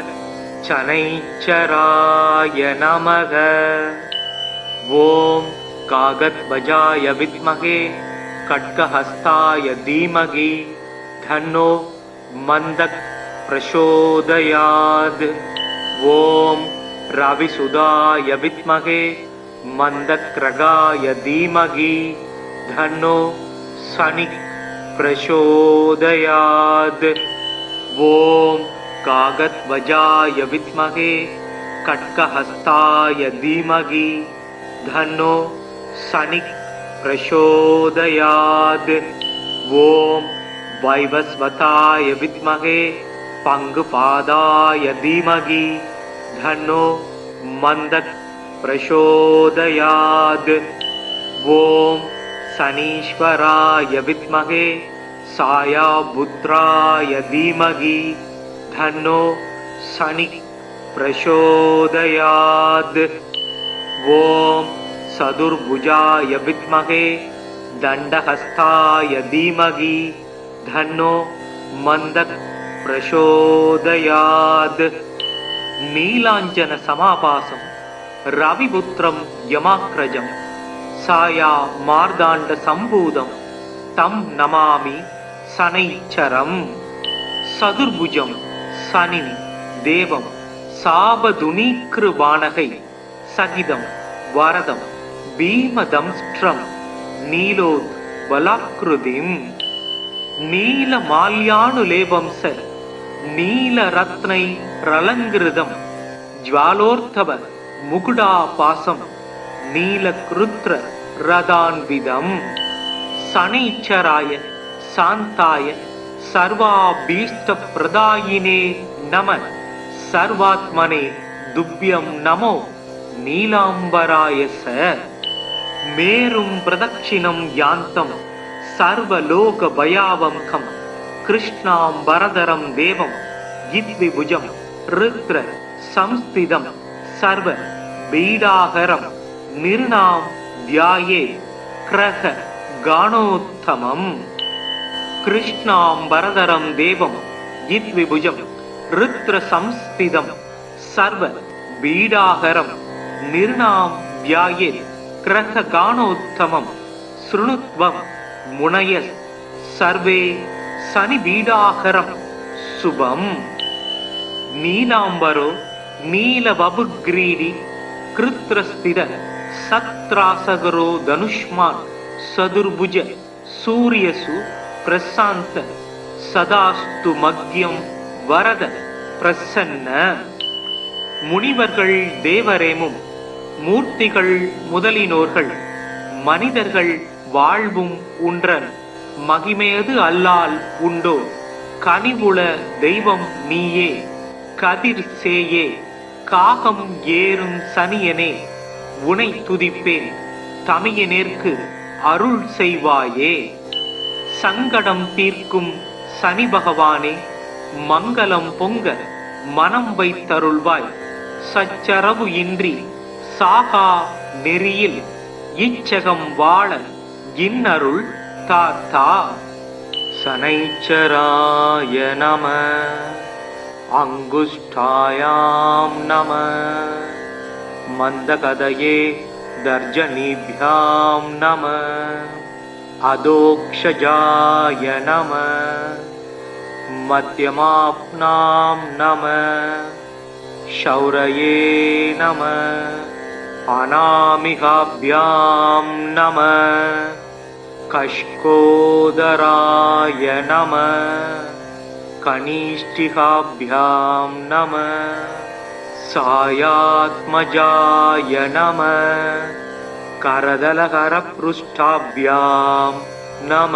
சனைச்சராய நமக ஓம் காகத்வஜாய வித்மகே கட்கஹஸ்தாய தீமகி தன்னோ மந்தக் பிரசோதயாத் ஓம் ரவிசுதாய வித்மகே மந்தக்ரகாய தீமகி தன்னோ சனிக் பிரசோதயாத் ஓம் காகத்வஜாய வித்மகே கட்கஹஸ்தாய தீமகி தன்னோ சனிக் பிரசோதயாத் ஓம் வைவஸ்வதாய வித்மகே பங்குபாதாய தீமகி தன்னோ மந்தக் பிரசோதயாத் ஓம் சனீஸ்வராய வித்மகே சாயாபுத்ராய தீமகி தன்னோ சனிக் பிரசோதயாத் ஓம் சதுர்புஜாய வித்மகே தண்டஹஸ்தாய தீமகி தன்னோ மந்தக் பிரசோதயாத் நீலாஞ்சன சமாபாசம் ரவிபுத்திரம் யமாக்ரஜம் சாயா மார்தாண்ட சம்பூதம் தம் நமாமி சனைச்சரம். சதுர்புஜம் சனி தேவம் சாபதுனீக்ருபாணகை சகிதம் வரதம் பீமதம்ஸ்ட்ரம் நீலோத் பலாக்ருதிம் நீல மால்யானுலேபம் ச நீல ரத்னை ரலங்கிருதம் ஜ்வாலோர்த்தவ முகுடா பாசம் நீலக்ருத்ர ரதான்விதம். சனைச்சராய சாந்தாய சர்வாபீஷ்ட பிரதாயினே நம சர்வாத்மனே துப்யம் நமோ நீலாம்பராய ச. மேரும் பிரதட்சிணம் யாந்தம் சர்வலோக பயாவம்கம் கிருஷ்ணாம்பரதரம் தேவம் யித்விபுஜம் ருத்ர சம்ஸ்திதம் சர்வ பீடாஹரம் நிர்ணாம் தியாயே கிரக கானோத்தமம். கிருஷ்ணாம்பரதரம் தேவம் யித்விபுஜம் ருத்ர சம்ஸ்திதம் சர்வ பீடாஹரம் நிர்ணாம் தியாயே கிரக கானோத்தமம் ஸ்ருணுத்வம் முனயஸ் சர்வே சனிபீடாஹரம் சுபம். நீலாம்பரோ நீலவபுக்ரீடி கிருத்ரஸ்திர சத்ராசகரோ தனுஷ்மான் சதுர்புஜ சூரியசு பிரசாந்த சதாஸ்து மக்யம் வரத பிரசன்ன. முனிவர்கள் தேவரேமும் மூர்த்திகள் முதலினோர்கள் மனிதர்கள் வாழ்வும் உன்றன் மகிமையது அல்லால் உண்டோ கனிவுள தெய்வம் நீயே கதிர் சேயே காகம் ஏறும் சனியனே உனை துதிப்பேன் தமியனேற்கு அருள் செய்வாயே. சங்கடம் தீர்க்கும் சனி பகவானே மங்களம் பொங்க மனம் வைத்தருள்வாய். சச்சரவு இன்றி சாகா நெறியில் இச்சகம் வாழ இன்னருள் தாத்தா. சனைச்சராய நம அங்குஷ்டாயாம் நம மந்தகதயே தர்ஜனீப்யாம் நம அதோக்ஷஜாய நம மத்யமாப்னாம் நம ஷௌரயே நம அநாமிகாப்யாம் நம கஷ்கோதராய நம கனிஷ்டிகாப்யாம் நம சாயாத்மஜாய நம கரதலகரப்ருஷ்டாப்யாம் நம.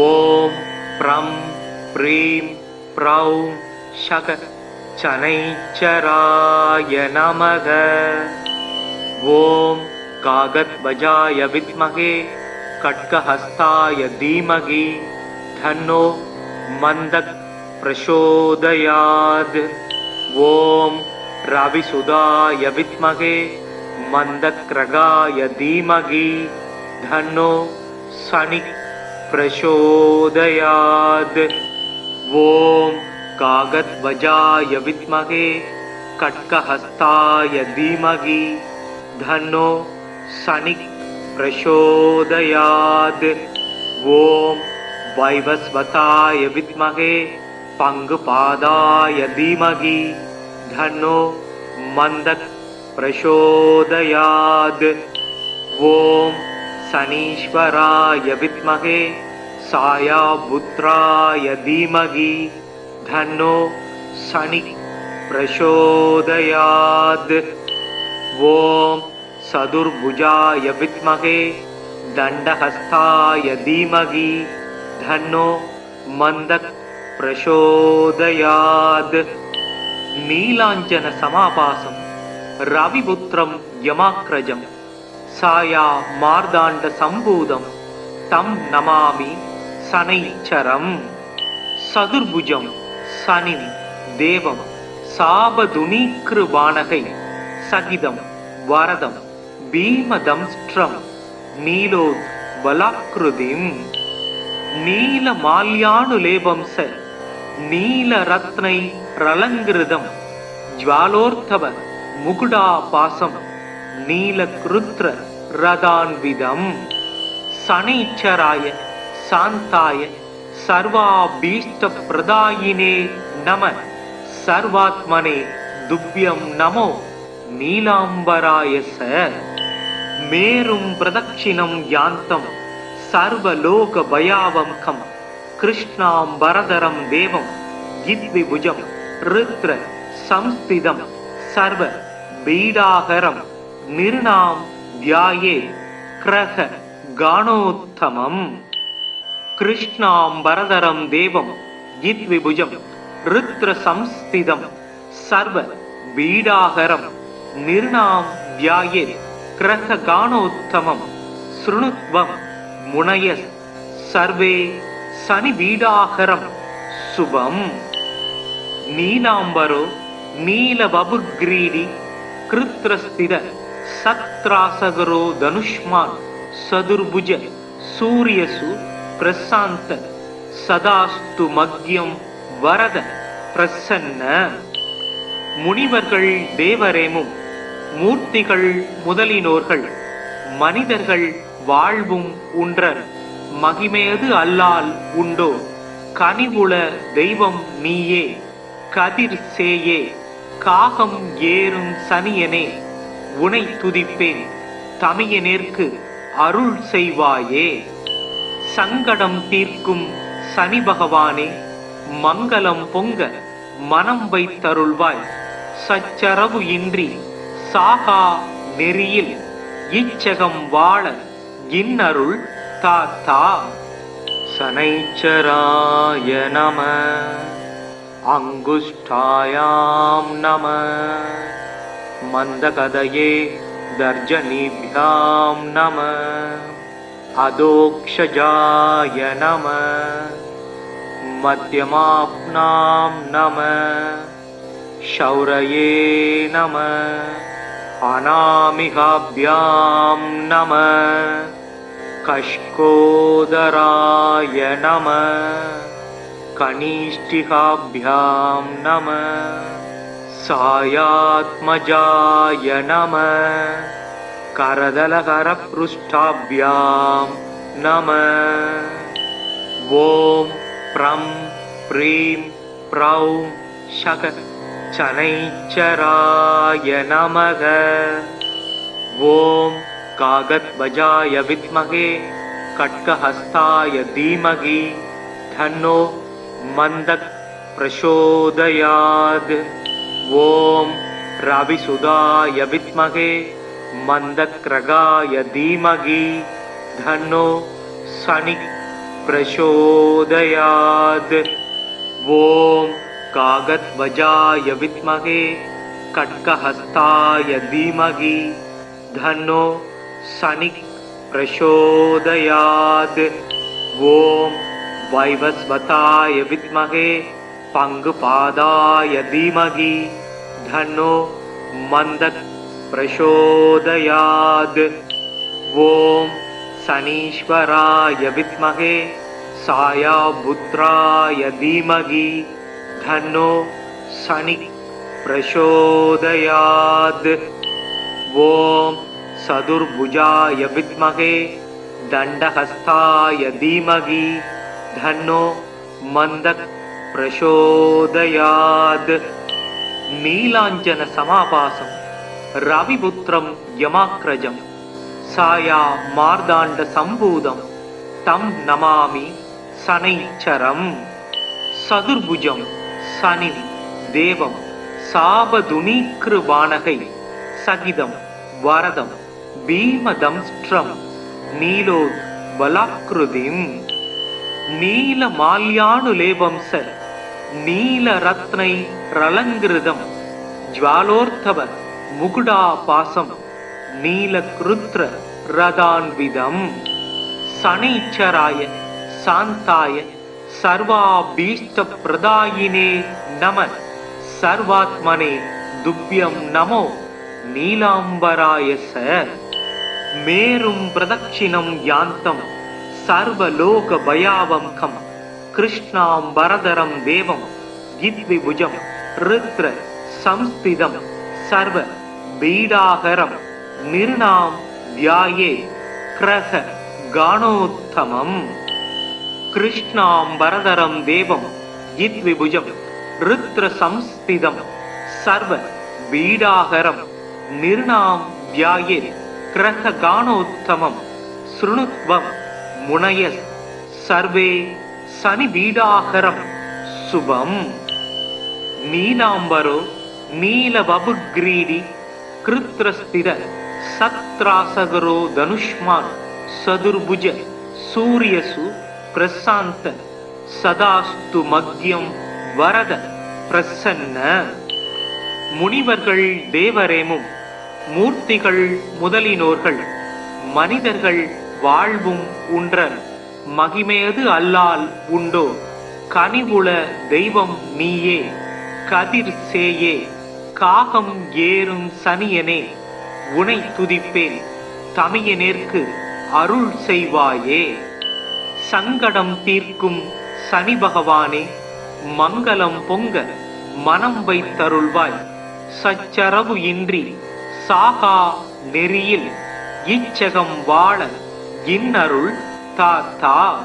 ஓம் ப்ரம் ப்ரீம் ப்ரௌம் ஷக சனைச்சராய நமக. ஓம் காகத்வஜாய வித்மகே கட்கஹஸ்தாய தீமகி தன்னோ மந்தக் பிரசோதயாத். ஓம் ரவிசுதாய வித்மகே மந்தக்ரகாய தீமகி தன்னோ சனிக் பிரசோதயாத். ஓம் காகத்வஜாய வித்மகே கட்கஹஸ்தாய தீமகி தன்னோ சனிக் பிரசோதயாத். ஓம் வைவஸ்வதாய வித்மகே பங்குபாதாய தீமகி தன்னோ மந்தக் பிரசோதயாத். ஓம் சனீஸ்வராய வித்மகே சாயாபுத்ராய தீமகி தன்னோ சனிக் பிரசோதயாத். ஓம் சதுர்புஜாய வித்மகே தண்டஹஸ்தாய தீமகி தன்னோ மந்தக் பிரசோதயாத். நீலாஞ்சன சமாபாசம் ரவிபுத்திரம் யமாக்ரஜம் சாயா மார்தாண்ட சம்பூதம் தம் நமாமி சனைச்சரம். சதுர்புஜம் சனிம் தேவம் சாபதுனீக்ருபாணகை சகிதம் வரதம் பீமதம்ஸ்ட்ரம் நீலோத் வலாக்ருதிம். நீல மால்யானுலேபம் ச நீல ரத்னை ரலங்கிருதம் ஜ்வாலோர்த்தவ முகுடா பாசம் நீல கிருத்ர ரதான்விதம். சனைச்சராய சாந்தாய சர்வாபீஷ்ட பிரதாயினே நம சர்வாத்மனே துப்யம் நமோ நீலாம்பராய ச. மேரும் பிரதட்சிணம் யாந்தம் சர்வலோக பயாவம்கம் கிருஷ்ணாம்பரதரம் தேவம் கித்விபுஜம் ருத்ர சம்ஸ்திதம் சர்வ பீடாகரம் நிர்ணாம் தியாயே கிரக கானோத்தமம். கிருஷ்ணாம்பரதரம் தேவம் கித்விபுஜம் ருத்ர சம்ஸ்திதம் சர்வ பீடாகரம் நிர்ணாம் தியாயே கிரக கானோத்தமம். ஸ்ருணுத்வம் முனயஸ் சர்வே சனி பீடாகரம் சுபம். நீலாம்பரோ நீலவபுக்ரீடி கிருத்ரஸ்தித சத்ராசகரோ தனுஷ்மான் சதுர்புஜ சூரியசு பிரசாந்த சதாஸ்து மக்யம் வரத பிரசன்ன. முனிவர்கள் தேவரேமும் மூர்த்திகள் முதலினோர்கள் மனிதர்கள் வாழ்வும் உன்றன் மகிமையது அல்லால் உண்டோ கனிவுள தெய்வம் நீயே கதிர் சேயே காகம் ஏறும் சனியனே உனை துதிப்பேன் தமியனேற்கு அருள் செய்வாயே. சங்கடம் தீர்க்கும் சனி பகவானே, மங்களம் பொங்க மனம் வைத்தருள்வாய். சச்சரவு இன்றி சாகா நெறியில் இச்சகம் வாழ இன்னருள் தாத்தா. சனைச்சராய நம, அங்குஷ்டாயாம் நம, மந்தகதயே தர்ஜனிभ्याம் நம, அதோக்ஷஜாய நம, மத்யமாப்னாம் நம, ஷௌரயே நம, அநாமிகாभ्याம் நம, கஷ்கோதராய நம, கனிஷ்டிகாभ्याம் நம, சாயாத்மஜாய நம, करदलकरपृष्ठाभ्यां नमः। ओम प्रं प्रीं प्रौं शक शनैश्चराय नमः। ओम कागदध्वजाय विद्महे खड्गहस्ताय धीमहि तन्नो मन्दः प्रचोदयात्। ओम रविसुधाय विद्महे मंदक्रगाय धीमहि तन्नो शनिः प्रचोदयात्। ओम कागदध्वजाय विद्महे खड्गहस्ताय धीमहि तन्नो शनिः प्रचोदयात्। ओम वैवस्वताय विद्महे पंगुपादाय धीमहि तन्नो मन्दः प्रचोदयात्। ओम शनीश्वराय विद्महे सायापुत्राय धीमहि तन्नो शनिः प्रचोदयात्। ओम चतुर्भुजाय विद्महे दण्डहस्ताय धीमहि तन्नो मन्दः प्रचोदयात्। नीलांजन समाभासं रविपुत्रं यमाग्रजं साया मार्दांड संभूतं तं नमामि शनैश्चरम्। सदुर्भुजं शनि देवं साबधुनीकृबाणकै सगिदं वरदं भीमदंष्ट्रं नीलोद्बलाकृतिम् नीलमाल्यानुलेपं स नीलरत्नैरलङ्कृतं ज्वालोर्धव मुकुटापासं नीलकृत्र रदान्विदम्। शनैश्चराय शान्ताय सर्वाभीष्टप्रदायिने नमः। सर्वात्मने तुभ्यं नमो नीलाम्बराय स। मेरुं प्रदक्षिणं यान्तं सर्वलोकभयावहं कृष्णाम्बरधरं देवं गिद्विभुजं रुद्र संस्थितं सर्व बीडाहरं निर्णां ध्याये क्रह गाणोत्तमम्। कृष्णाम्बरधरं देवं गिद्विभुजं रुद्र संस्थितं सर्व बीडाहरं निर्णां ध्याये क्रह गाणोत्तमं। शृणुत्वं मुनयः सर्वे शनि बीडाहरं शुभम्। नीलांबरो नीलवपुग्रीडी कृत्रस्थिर सत्रासगरो धनुष्मान् सदुर्भुज सूर्यसु प्रशान्त सदास्तु मग्यं वरद प्रसन्न। முனிவர்கள் தேவரேமும் மூர்த்திகள் முதலினோர்கள் மனிதர்கள் வாழ்வும் உன்றன் மகிமையது அல்லால் உண்டோ? கனிவுள தெய்வம் நீயே கதிர் சேயே காகம் ஏறும் சனியனே உனை துதிப்பேன் தமியனேற்கு அருள் செய்வாயே. சங்கடம் தீர்க்கும் சனி பகவானே, மங்களம் பொங்க மனம் வைத்தருள்வாய். சச்சரவு இன்றி சாகா நெறியில் இச்சகம் வாழ இன்னருள் தாத்தா.